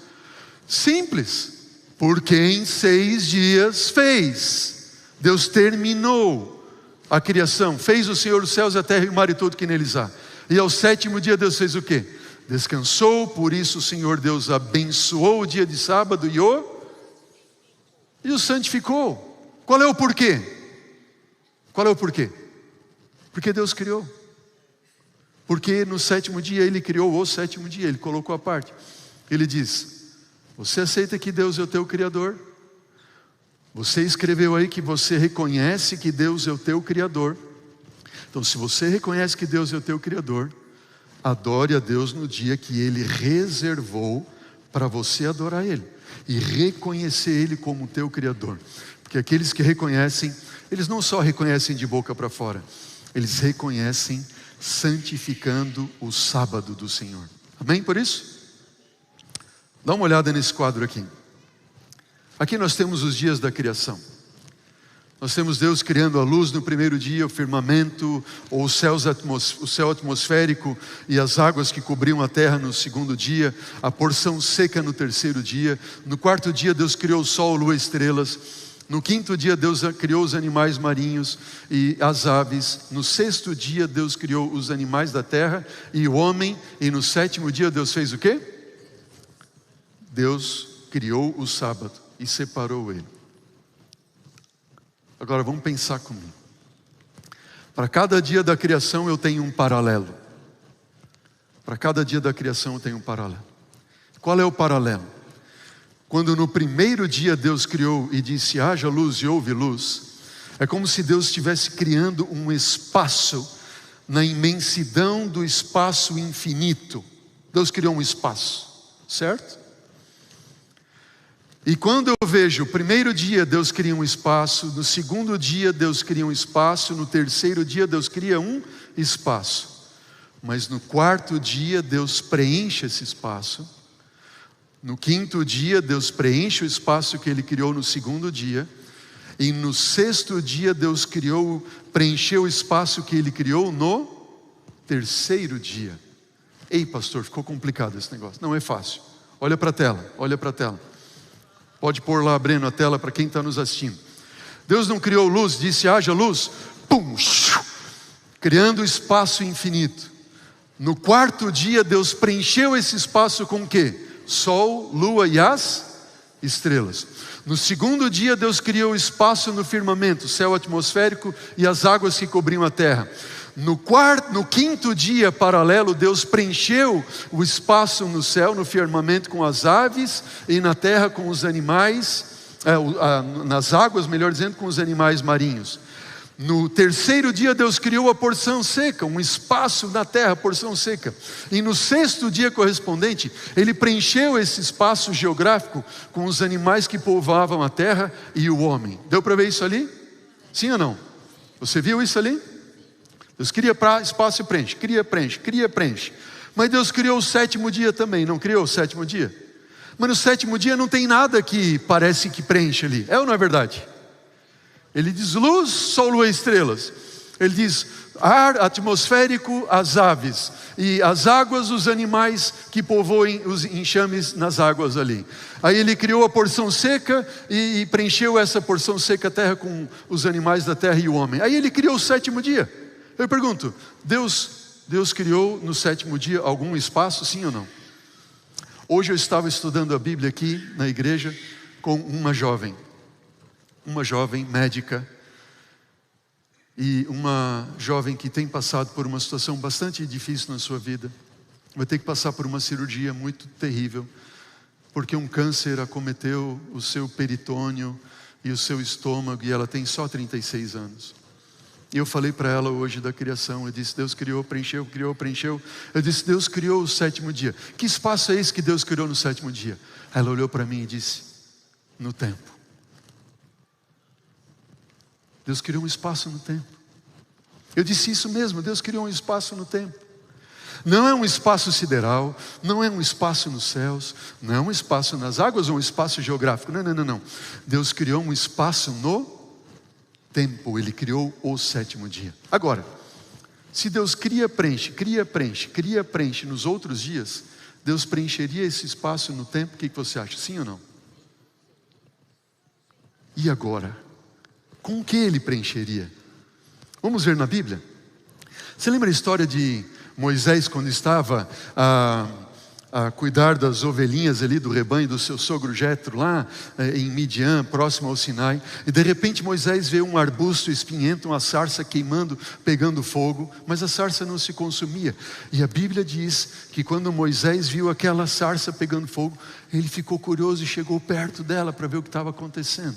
Speaker 3: Simples, porque em 6 dias fez. Deus terminou a criação, fez o Senhor os céus, a terra e o mar e tudo que neles há. E ao sétimo dia Deus fez o quê? Descansou, por isso o Senhor Deus abençoou o dia de sábado e o santificou. Qual é o porquê? Qual é o porquê? Porque Deus criou. Porque no sétimo dia Ele criou o sétimo dia, Ele colocou a parte. Ele diz, você aceita que Deus é o teu Criador? Você escreveu aí que você reconhece que Deus é o teu Criador. Então se você reconhece que Deus é o teu Criador, adore a Deus no dia que Ele reservou para você adorar Ele. E reconhecer Ele como teu Criador. Porque aqueles que reconhecem, eles não só reconhecem de boca para fora, eles reconhecem santificando o sábado do Senhor. Amém por isso? Dá uma olhada nesse quadro aqui. Aqui nós temos os dias da criação. Nós temos Deus criando a luz no primeiro dia, o firmamento, ou o céu atmosférico e as águas que cobriam a terra no segundo dia, a porção seca no terceiro dia. No quarto dia Deus criou o sol, lua e estrelas. No quinto dia Deus criou os animais marinhos e as aves. No sexto dia Deus criou os animais da terra e o homem. E no sétimo dia Deus fez o quê? Deus criou o sábado e separou ele. Agora vamos pensar comigo. Para cada dia da criação eu tenho um paralelo. Para cada dia da criação eu tenho um paralelo. Qual é o paralelo? Quando no primeiro dia Deus criou e disse, haja luz e houve luz, é como se Deus estivesse criando um espaço na imensidão do espaço infinito. Deus criou um espaço, certo? E quando eu vejo, o primeiro dia Deus cria um espaço, no segundo dia Deus cria um espaço, no terceiro dia Deus cria um espaço. Mas no quarto dia Deus preenche esse espaço. No quinto dia Deus preenche o espaço que Ele criou no segundo dia. E no sexto dia Deus preencheu o espaço que Ele criou no terceiro dia. Ei pastor, ficou complicado esse negócio. Não é fácil. Olha para a tela, olha para a tela. Pode pôr lá, Breno, a tela para quem está nos assistindo. Deus não criou luz, disse haja luz, pum, criando o espaço infinito. No quarto dia Deus preencheu esse espaço com o quê? Sol, lua e as estrelas. No segundo dia Deus criou o espaço no firmamento, o céu atmosférico e as águas que cobriam a terra. No quinto dia paralelo, Deus preencheu o espaço no céu, no firmamento com as aves e na terra com os animais, nas águas, melhor dizendo, com os animais marinhos. No terceiro dia Deus criou a porção seca, um espaço na terra, porção seca. E no sexto dia correspondente, Ele preencheu esse espaço geográfico com os animais que povoavam a terra e o homem. Deu para ver isso ali? Sim ou não? Você viu isso ali? Deus cria espaço e preenche, cria, preenche. Mas Deus criou o sétimo dia também, não criou o sétimo dia? Mas no sétimo dia não tem nada que parece que preenche ali, é ou não é verdade? Ele diz luz, sol, lua e estrelas. Ele diz ar atmosférico, as aves. E as águas, os animais que povoem os enxames nas águas ali. Aí Ele criou a porção seca e preencheu essa porção seca a terra com os animais da terra e o homem. Aí Ele criou o sétimo dia. Eu pergunto, Deus criou no sétimo dia algum espaço, sim ou não? Hoje eu estava estudando a Bíblia aqui na igreja com uma jovem médica e uma jovem que tem passado por uma situação bastante difícil na sua vida. Vai ter que passar por uma cirurgia muito terrível, porque um câncer acometeu o seu peritônio e o seu estômago, e ela tem só 36 anos. E eu falei para ela hoje da criação, eu disse, Deus criou, preencheu. Eu disse, Deus criou o sétimo dia. Que espaço é esse que Deus criou no sétimo dia? Ela olhou para mim e disse, no tempo. Deus criou um espaço no tempo. Eu disse isso mesmo, Deus criou um espaço no tempo. Não é um espaço sideral, não é um espaço nos céus, não é um espaço nas águas ou um espaço geográfico. Não. Deus criou um espaço no tempo, Ele criou o sétimo dia. Agora, se Deus cria, preenche nos outros dias, Deus preencheria esse espaço no tempo? O que você acha? Sim ou não? E agora? Com o que Ele preencheria? Vamos ver na Bíblia. Você lembra a história de Moisés quando estava a cuidar das ovelhinhas ali do rebanho do seu sogro Jetro lá em Midian, próximo ao Sinai, e de repente Moisés vê um arbusto espinhento, uma sarça queimando, pegando fogo, mas a sarça não se consumia. E a Bíblia diz que quando Moisés viu aquela sarça pegando fogo, ele ficou curioso e chegou perto dela para ver o que estava acontecendo.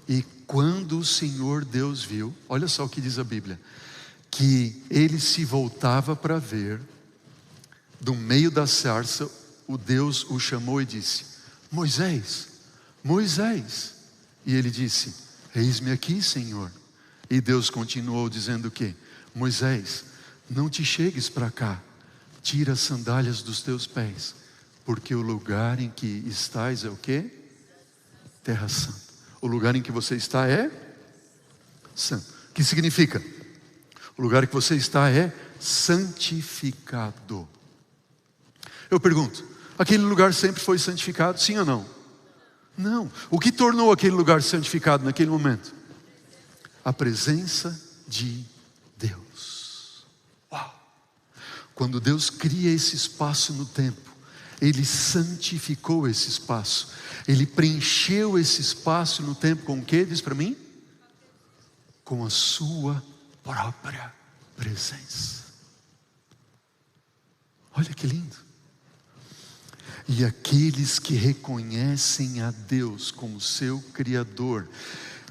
Speaker 3: E quando o Senhor Deus viu, olha só o que diz a Bíblia, que ele se voltava para ver, do meio da sarça, o Deus o chamou e disse, Moisés, Moisés. E ele disse, eis-me aqui, Senhor. E Deus continuou dizendo o quê? Moisés, não te chegues para cá, tira as sandálias dos teus pés, porque o lugar em que estás é o quê? Terra santa. O lugar em que você está é santo. O que significa? O lugar que você está é santificado. Eu pergunto, aquele lugar sempre foi santificado, sim ou não? Não. O que tornou aquele lugar santificado naquele momento? A presença de Deus. Uau! Quando Deus cria esse espaço no tempo, Ele santificou esse espaço. Ele preencheu esse espaço no tempo com o que? Diz para mim? Com a sua própria presença. Olha que lindo. E aqueles que reconhecem a Deus como seu Criador,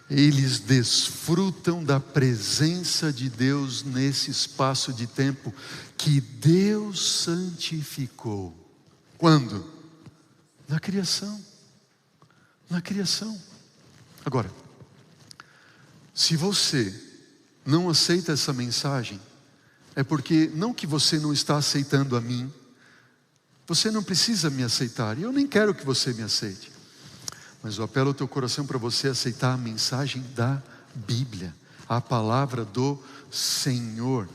Speaker 3: eles desfrutam da presença de Deus nesse espaço de tempo que Deus santificou. Quando? Na criação. Na criação. Agora, se você não aceita essa mensagem, é porque não que você não está aceitando a mim, você não precisa me aceitar, e eu nem quero que você me aceite, mas eu apelo ao teu coração para você aceitar a mensagem da Bíblia, a palavra do Senhor.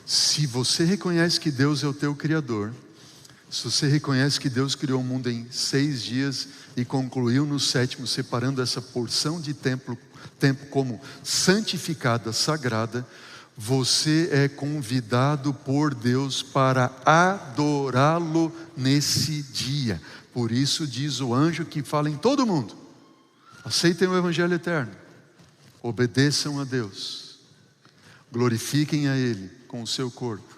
Speaker 3: Se você reconhece que Deus é o teu Criador, se você reconhece que Deus criou o mundo em 6 dias e concluiu no 7º, separando essa porção de tempo como santificada, sagrada, você é convidado por Deus para adorá-lo nesse dia. Por isso diz o anjo que fala em todo mundo, aceitem o Evangelho eterno, obedeçam a Deus, glorifiquem a Ele com o seu corpo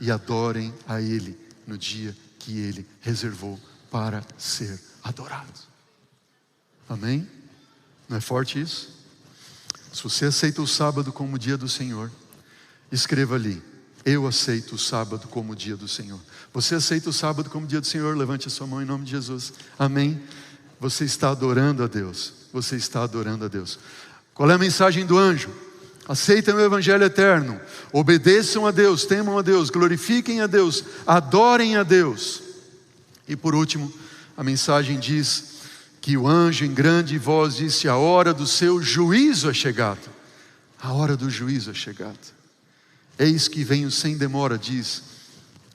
Speaker 3: e adorem a Ele no dia que Ele reservou para ser adorado. Amém? Não é forte isso? Se você aceita o sábado como o dia do Senhor, escreva ali: eu aceito o sábado como o dia do Senhor. Você aceita o sábado como o dia do Senhor? Levante a sua mão em nome de Jesus. Amém? Você está adorando a Deus. Você está adorando a Deus. Qual é a mensagem do anjo? Aceitem o Evangelho eterno. Obedeçam a Deus, temam a Deus, glorifiquem a Deus, adorem a Deus. E por último, a mensagem diz que o anjo em grande voz disse: a hora do seu juízo é chegada. A hora do juízo é chegada. Eis que venho sem demora, diz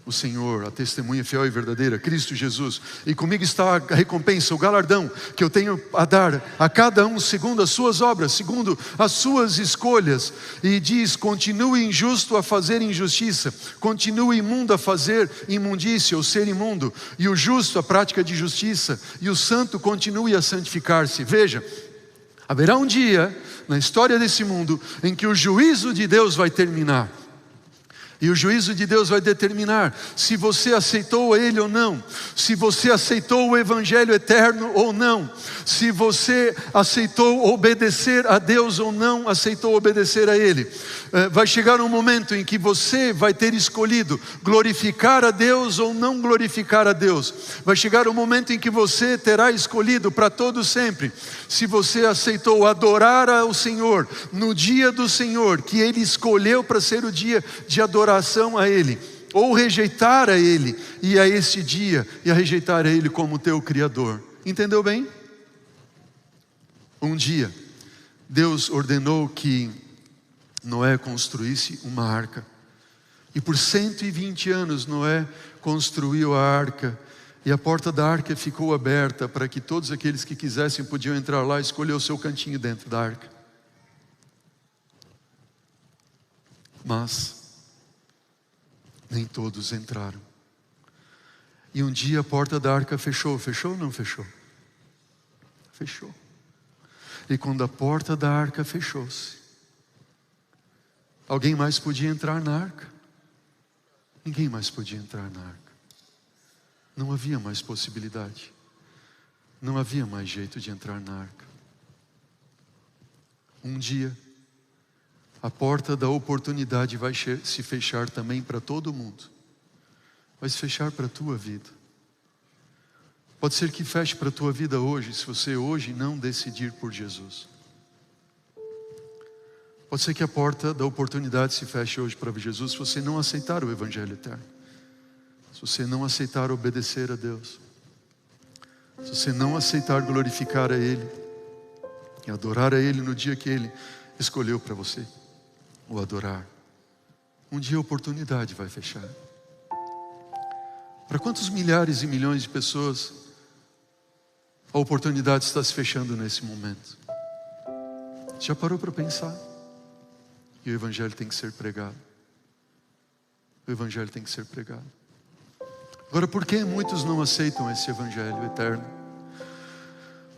Speaker 3: o Senhor, a testemunha fiel e verdadeira, Cristo Jesus. E comigo está a recompensa, o galardão que eu tenho a dar a cada um segundo as suas obras, segundo as suas escolhas. E diz: continue injusto a fazer injustiça, continue imundo a fazer imundícia, ou ser imundo, e o justo a prática de justiça, e o santo continue a santificar-se. Veja, haverá um dia na história desse mundo em que o juízo de Deus vai terminar. E o juízo de Deus vai determinar se você aceitou Ele ou não, se você aceitou o Evangelho eterno ou não, se você aceitou obedecer a Deus ou não aceitou obedecer a Ele. Vai chegar um momento em que você vai ter escolhido glorificar a Deus ou não glorificar a Deus. Vai chegar um momento em que você terá escolhido para todo sempre, se você aceitou adorar ao Senhor no dia do Senhor, que Ele escolheu para ser o dia de adoração a Ele, ou rejeitar a Ele e a esse dia, e a rejeitar a Ele como teu Criador. Entendeu bem? Um dia Deus ordenou que Noé construísse uma arca, e por 120 anos Noé construiu a arca, e a porta da arca ficou aberta para que todos aqueles que quisessem podiam entrar lá e escolher o seu cantinho dentro da arca. Mas nem todos entraram. E um dia a porta da arca fechou. Fechou ou não fechou? Fechou. E quando a porta da arca fechou-se, alguém mais podia entrar na arca? Ninguém mais podia entrar na arca. Não havia mais possibilidade. Não havia mais jeito de entrar na arca. Um dia a porta da oportunidade vai se fechar também para todo mundo. Vai se fechar para a tua vida. Pode ser que feche para a tua vida hoje, se você hoje não decidir por Jesus. Pode ser que a porta da oportunidade se feche hoje para Jesus, se você não aceitar o Evangelho eterno. Se você não aceitar obedecer a Deus. Se você não aceitar glorificar a Ele e adorar a Ele no dia que Ele escolheu para você o adorar. Um dia a oportunidade vai fechar. Para quantos milhares e milhões de pessoas a oportunidade está se fechando nesse momento? Já parou para pensar? E o Evangelho tem que ser pregado. O Evangelho tem que ser pregado. Agora, por que muitos não aceitam esse Evangelho eterno?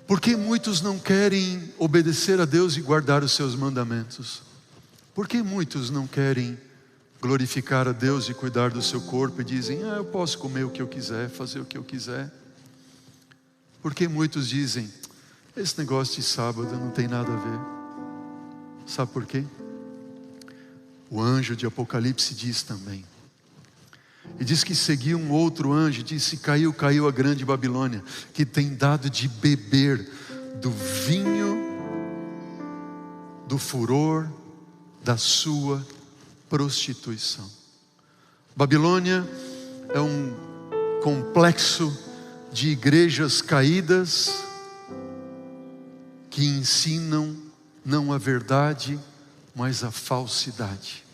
Speaker 3: Por que muitos não querem obedecer a Deus e guardar os seus mandamentos? Por que muitos não querem glorificar a Deus e cuidar do seu corpo e dizem: eu posso comer o que eu quiser, fazer o que eu quiser? Por que muitos dizem: esse negócio de sábado não tem nada a ver? Sabe por quê? O anjo de Apocalipse diz também. E diz que seguiu um outro anjo, disse: caiu a grande Babilônia, que tem dado de beber do vinho do furor da sua prostituição. Babilônia é um complexo de igrejas caídas que ensinam não a verdade, mas a falsidade.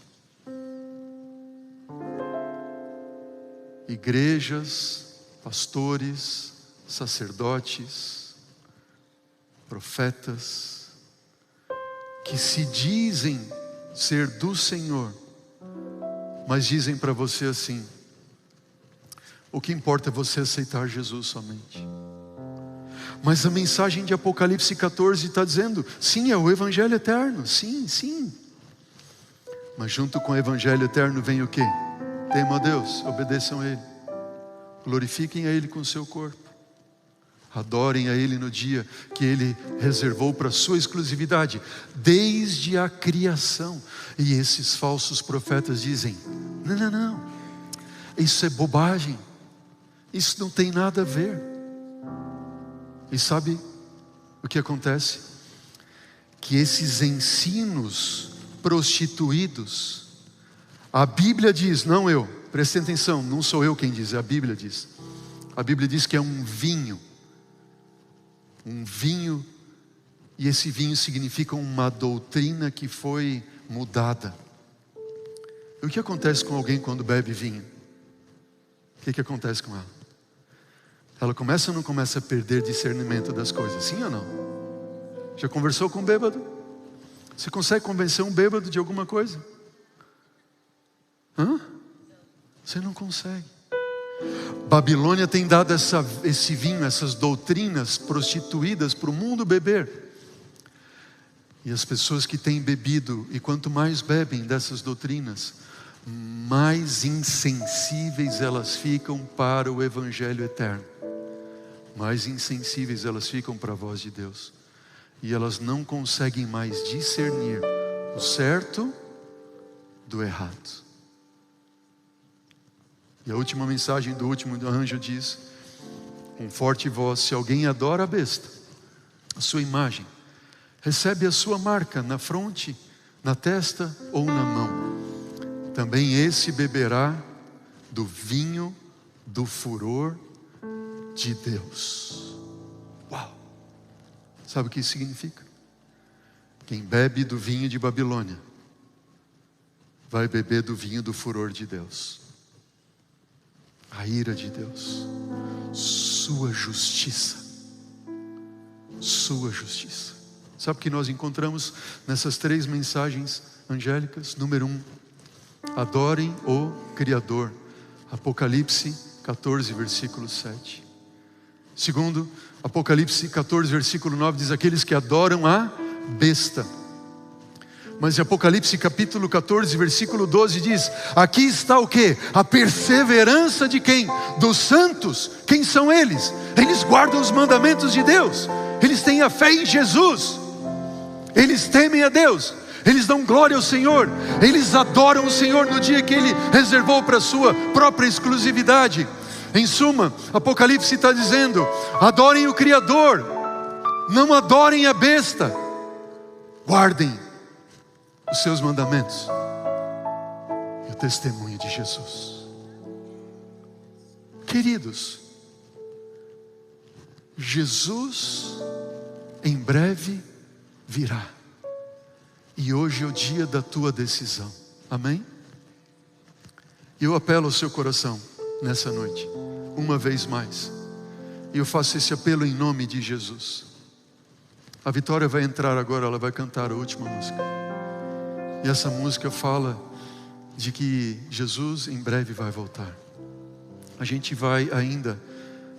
Speaker 3: Igrejas, pastores, sacerdotes, profetas, que se dizem ser do Senhor, mas dizem para você assim: o que importa é você aceitar Jesus somente. Mas a mensagem de Apocalipse 14 está dizendo: sim, é o Evangelho eterno, sim, sim. Mas junto com o Evangelho eterno vem o quê? Temam a Deus, obedeçam a Ele, glorifiquem a Ele com o seu corpo, Adorem a Ele no dia que Ele reservou para sua exclusividade, desde a criação. E esses falsos profetas dizem: não, isso é bobagem, isso não tem nada a ver. E sabe o que acontece? Que esses ensinos prostituídos, a Bíblia diz, não eu, prestem atenção, não sou eu quem diz, a Bíblia diz. A Bíblia diz que é um vinho, e esse vinho significa uma doutrina que foi mudada. E o que acontece com alguém quando bebe vinho? O que acontece com ela? Ela começa ou não começa a perder discernimento das coisas? Sim ou não? Já conversou com um bêbado? Você consegue convencer um bêbado de alguma coisa? Você não consegue. Babilônia tem dado esse vinho, essas doutrinas prostituídas para o mundo beber. E as pessoas que têm bebido, e quanto mais bebem dessas doutrinas, mais insensíveis elas ficam para o Evangelho eterno. Mais insensíveis elas ficam para a voz de Deus. E elas não conseguem mais discernir o certo do errado. E a última mensagem do último anjo diz, com forte voz: se alguém adora a besta, a sua imagem, recebe a sua marca na fronte, na testa ou na mão, também esse beberá do vinho do furor de Deus. Uau! Sabe o que isso significa? Quem bebe do vinho de Babilônia vai beber do vinho do furor de Deus. A ira de Deus, sua justiça. Sua justiça. Sabe o que nós encontramos nessas 3 mensagens angélicas? Número 1, adorem o Criador. Apocalipse 14, versículo 7. Segundo, Apocalipse 14, versículo 9 diz: aqueles que adoram a besta. Mas em Apocalipse capítulo 14, versículo 12 diz: aqui está o quê? A perseverança de quem? Dos santos. Quem são eles? Eles guardam os mandamentos de Deus. Eles têm a fé em Jesus. Eles temem a Deus. Eles dão glória ao Senhor. Eles adoram o Senhor no dia que Ele reservou para a sua própria exclusividade. Em suma, Apocalipse está dizendo: adorem o Criador, não adorem a besta. Guardem os seus mandamentos e o testemunho de Jesus. Queridos, Jesus em breve virá, e hoje é o dia da tua decisão. Amém? Eu apelo ao seu coração nessa noite, uma vez mais, e eu faço esse apelo em nome de Jesus. A Vitória vai entrar agora, ela vai cantar a última música. E essa música fala de que Jesus em breve vai voltar. A gente vai ainda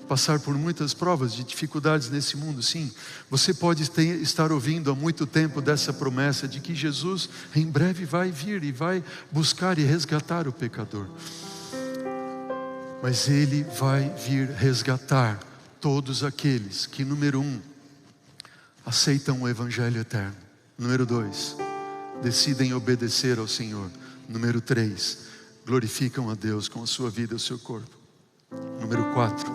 Speaker 3: passar por muitas provas de dificuldades nesse mundo, sim. Você pode estar ouvindo há muito tempo dessa promessa de que Jesus em breve vai vir e vai buscar e resgatar o pecador. Mas Ele vai vir resgatar todos aqueles que, número 1, aceitam o Evangelho eterno. Número 2, decidem obedecer ao Senhor. Número 3, glorificam a Deus com a sua vida e o seu corpo. Número 4,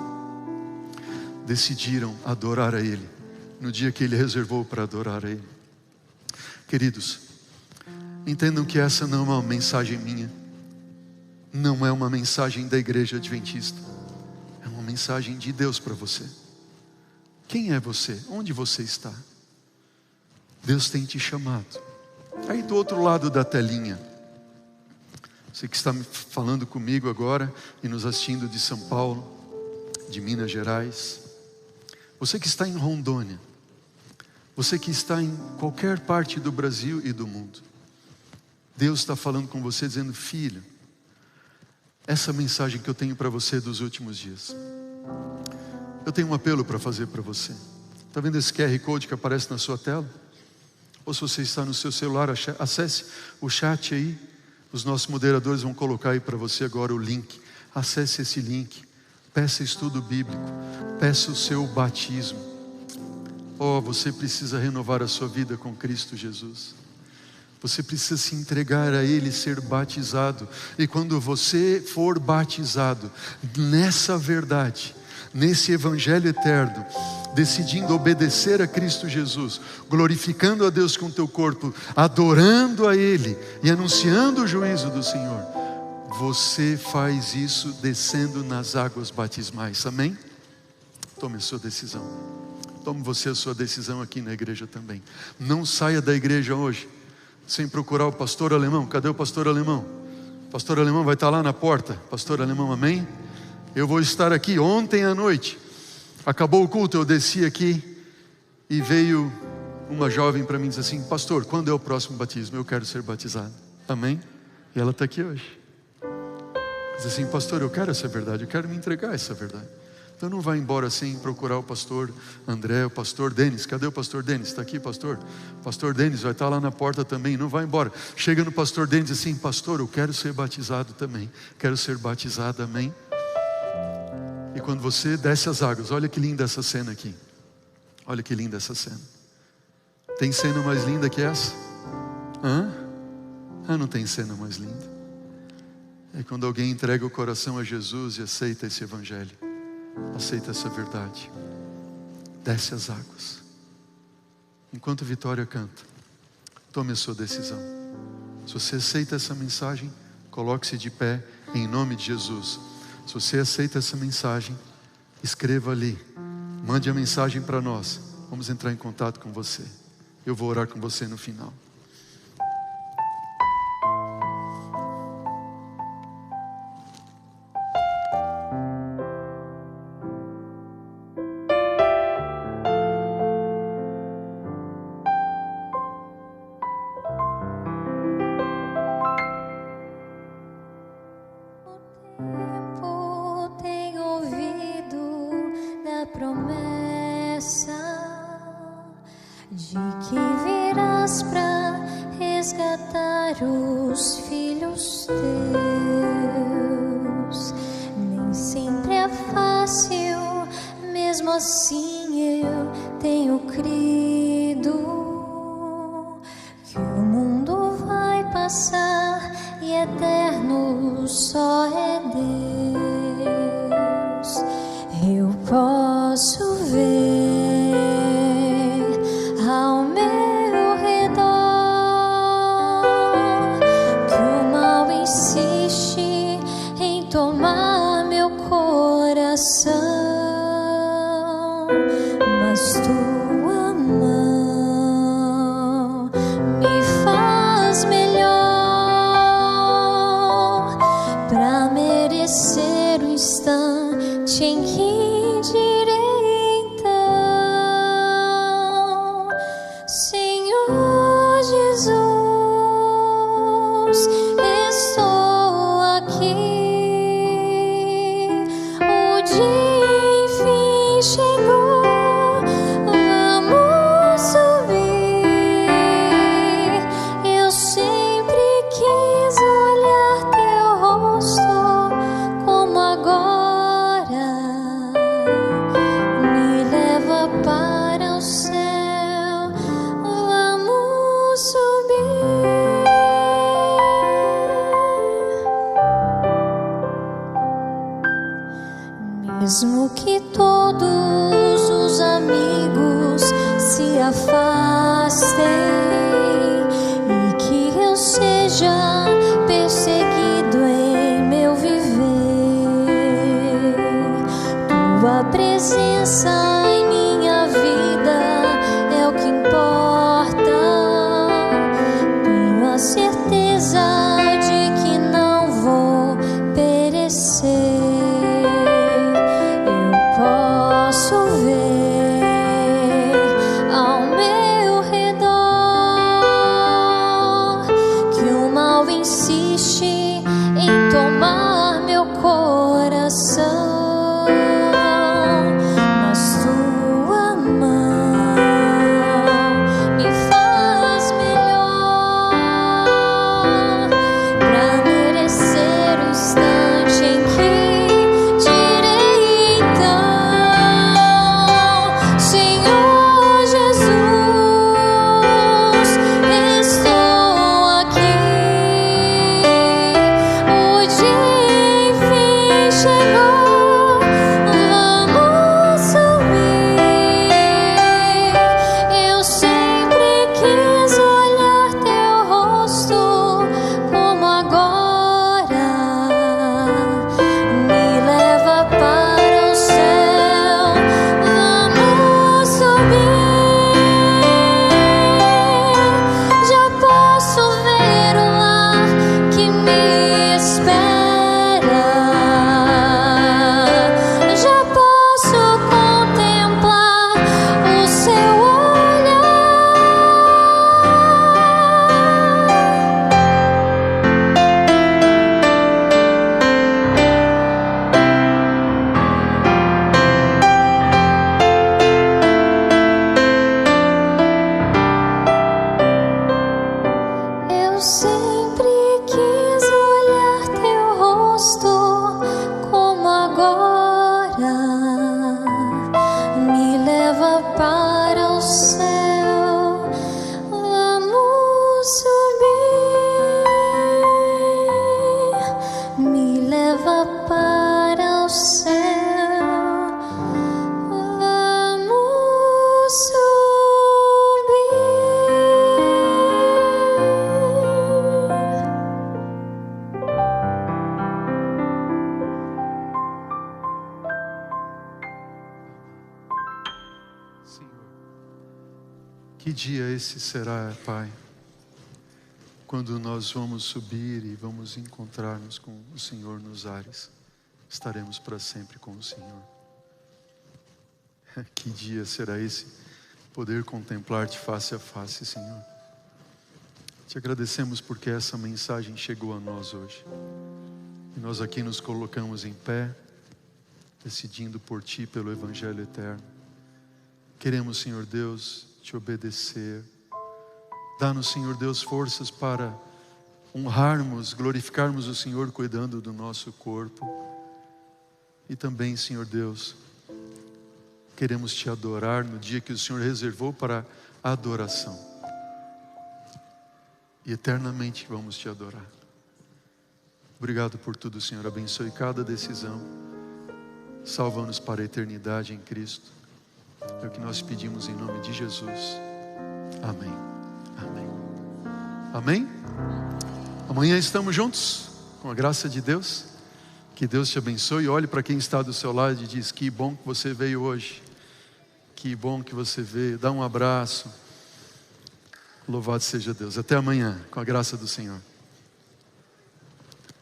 Speaker 3: decidiram adorar a Ele no dia que Ele reservou para adorar a Ele. Queridos, entendam que essa não é uma mensagem minha, não é uma mensagem da igreja adventista, é uma mensagem de Deus para você. Quem é você? Onde você está? Deus tem te chamado. Aí do outro lado da telinha, você que está falando comigo agora e nos assistindo de São Paulo, de Minas Gerais, você que está em Rondônia, você que está em qualquer parte do Brasil e do mundo, Deus está falando com você dizendo: filho, essa mensagem que eu tenho para você dos últimos dias, eu tenho um apelo para fazer para você. Está vendo esse QR Code que aparece na sua tela? Ou se você está no seu celular, acesse o chat aí. Os nossos moderadores vão colocar aí para você agora o link. Acesse esse link peça estudo bíblico, peça o seu batismo. Oh, você precisa renovar a sua vida com Cristo Jesus. Você precisa se entregar a Ele, ser batizado. E quando você for batizado nessa verdade, nesse Evangelho eterno, decidindo obedecer a Cristo Jesus, glorificando a Deus com o teu corpo, adorando a Ele e anunciando o juízo do Senhor, você faz isso descendo nas águas batismais. Amém? Tome a sua decisão. Tome você a sua decisão aqui na igreja também. Não saia da igreja hoje sem procurar o pastor Alemão. Cadê o pastor Alemão? O pastor Alemão vai estar lá na porta. Pastor Alemão, amém? Eu vou estar aqui. Ontem à noite, acabou o culto, eu desci aqui e veio uma jovem para mim e disse assim: pastor, quando é o próximo batismo? Eu quero ser batizado. Amém? E ela está aqui hoje. Diz assim: pastor, eu quero essa verdade, eu quero me entregar a essa verdade. Então não vai embora sem procurar o pastor André, o pastor Denis. Cadê o pastor Denis? Está aqui, pastor? O pastor Denis vai estar lá na porta também. Não vai embora. Chega no pastor Denis e diz assim: pastor, eu quero ser batizado também. Quero ser batizado, amém? E quando você desce as águas, olha que linda essa cena aqui. Olha que linda essa cena. Tem cena mais linda que essa? Não tem cena mais linda. É quando alguém entrega o coração a Jesus e aceita esse Evangelho, aceita essa verdade, desce as águas. Enquanto Vitória canta, tome a sua decisão. Se você aceita essa mensagem, coloque-se de pé em nome de Jesus. Se você aceita essa mensagem, escreva ali, mande a mensagem para nós. Vamos entrar em contato com você. Eu vou orar com você no final.
Speaker 4: Os filhos teus, nem sempre é fácil, mesmo assim eu tenho crido que o mundo vai passar e eterno só é Deus. Eu posso ver ao meu redor tomar meu coração, mas tua mão me faz melhor para merecer o instante em que direi então: Senhor Jesus, estou aqui. Chegou, vamos subir. Eu sempre quis olhar teu rosto como agora. Me leva para o céu, vamos subir. Mesmo que todos os amigos se afastem e que eu seja perseguido em meu viver, tua presença em minha vida é o que importa. Tenho a certeza de que não vou perecer. Posso ver ao meu redor
Speaker 3: Que dia esse será, Pai, quando nós vamos subir e vamos encontrar-nos com o Senhor nos ares. Estaremos para sempre com o Senhor. Que dia será esse, poder contemplar-te face a face, Senhor. Te agradecemos porque essa mensagem chegou a nós hoje. E nós aqui nos colocamos em pé, decidindo por Ti, pelo Evangelho eterno. Queremos, Senhor Deus, Te obedecer. Dá-nos, Senhor Deus, forças para honrarmos, glorificarmos o Senhor cuidando do nosso corpo. E também, Senhor Deus, queremos Te adorar no dia que o Senhor reservou para a adoração. E eternamente vamos Te adorar. Obrigado por tudo, Senhor. Abençoe cada decisão. Salva-nos para a eternidade em Cristo. É o que nós pedimos em nome de Jesus. Amém. Amém. Amém? Amanhã estamos juntos, com a graça de Deus. Que Deus te abençoe. Olhe para quem está do seu lado e diz: que bom que você veio hoje. Que bom que você veio. Dá um abraço. Louvado seja Deus. Até amanhã, com a graça do Senhor.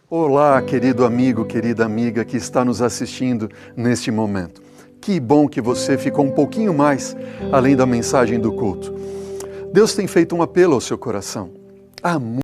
Speaker 5: Olá, querido amigo, querida amiga que está nos assistindo neste momento. Que bom que você ficou um pouquinho mais além da mensagem do culto. Deus tem feito um apelo ao seu coração. Há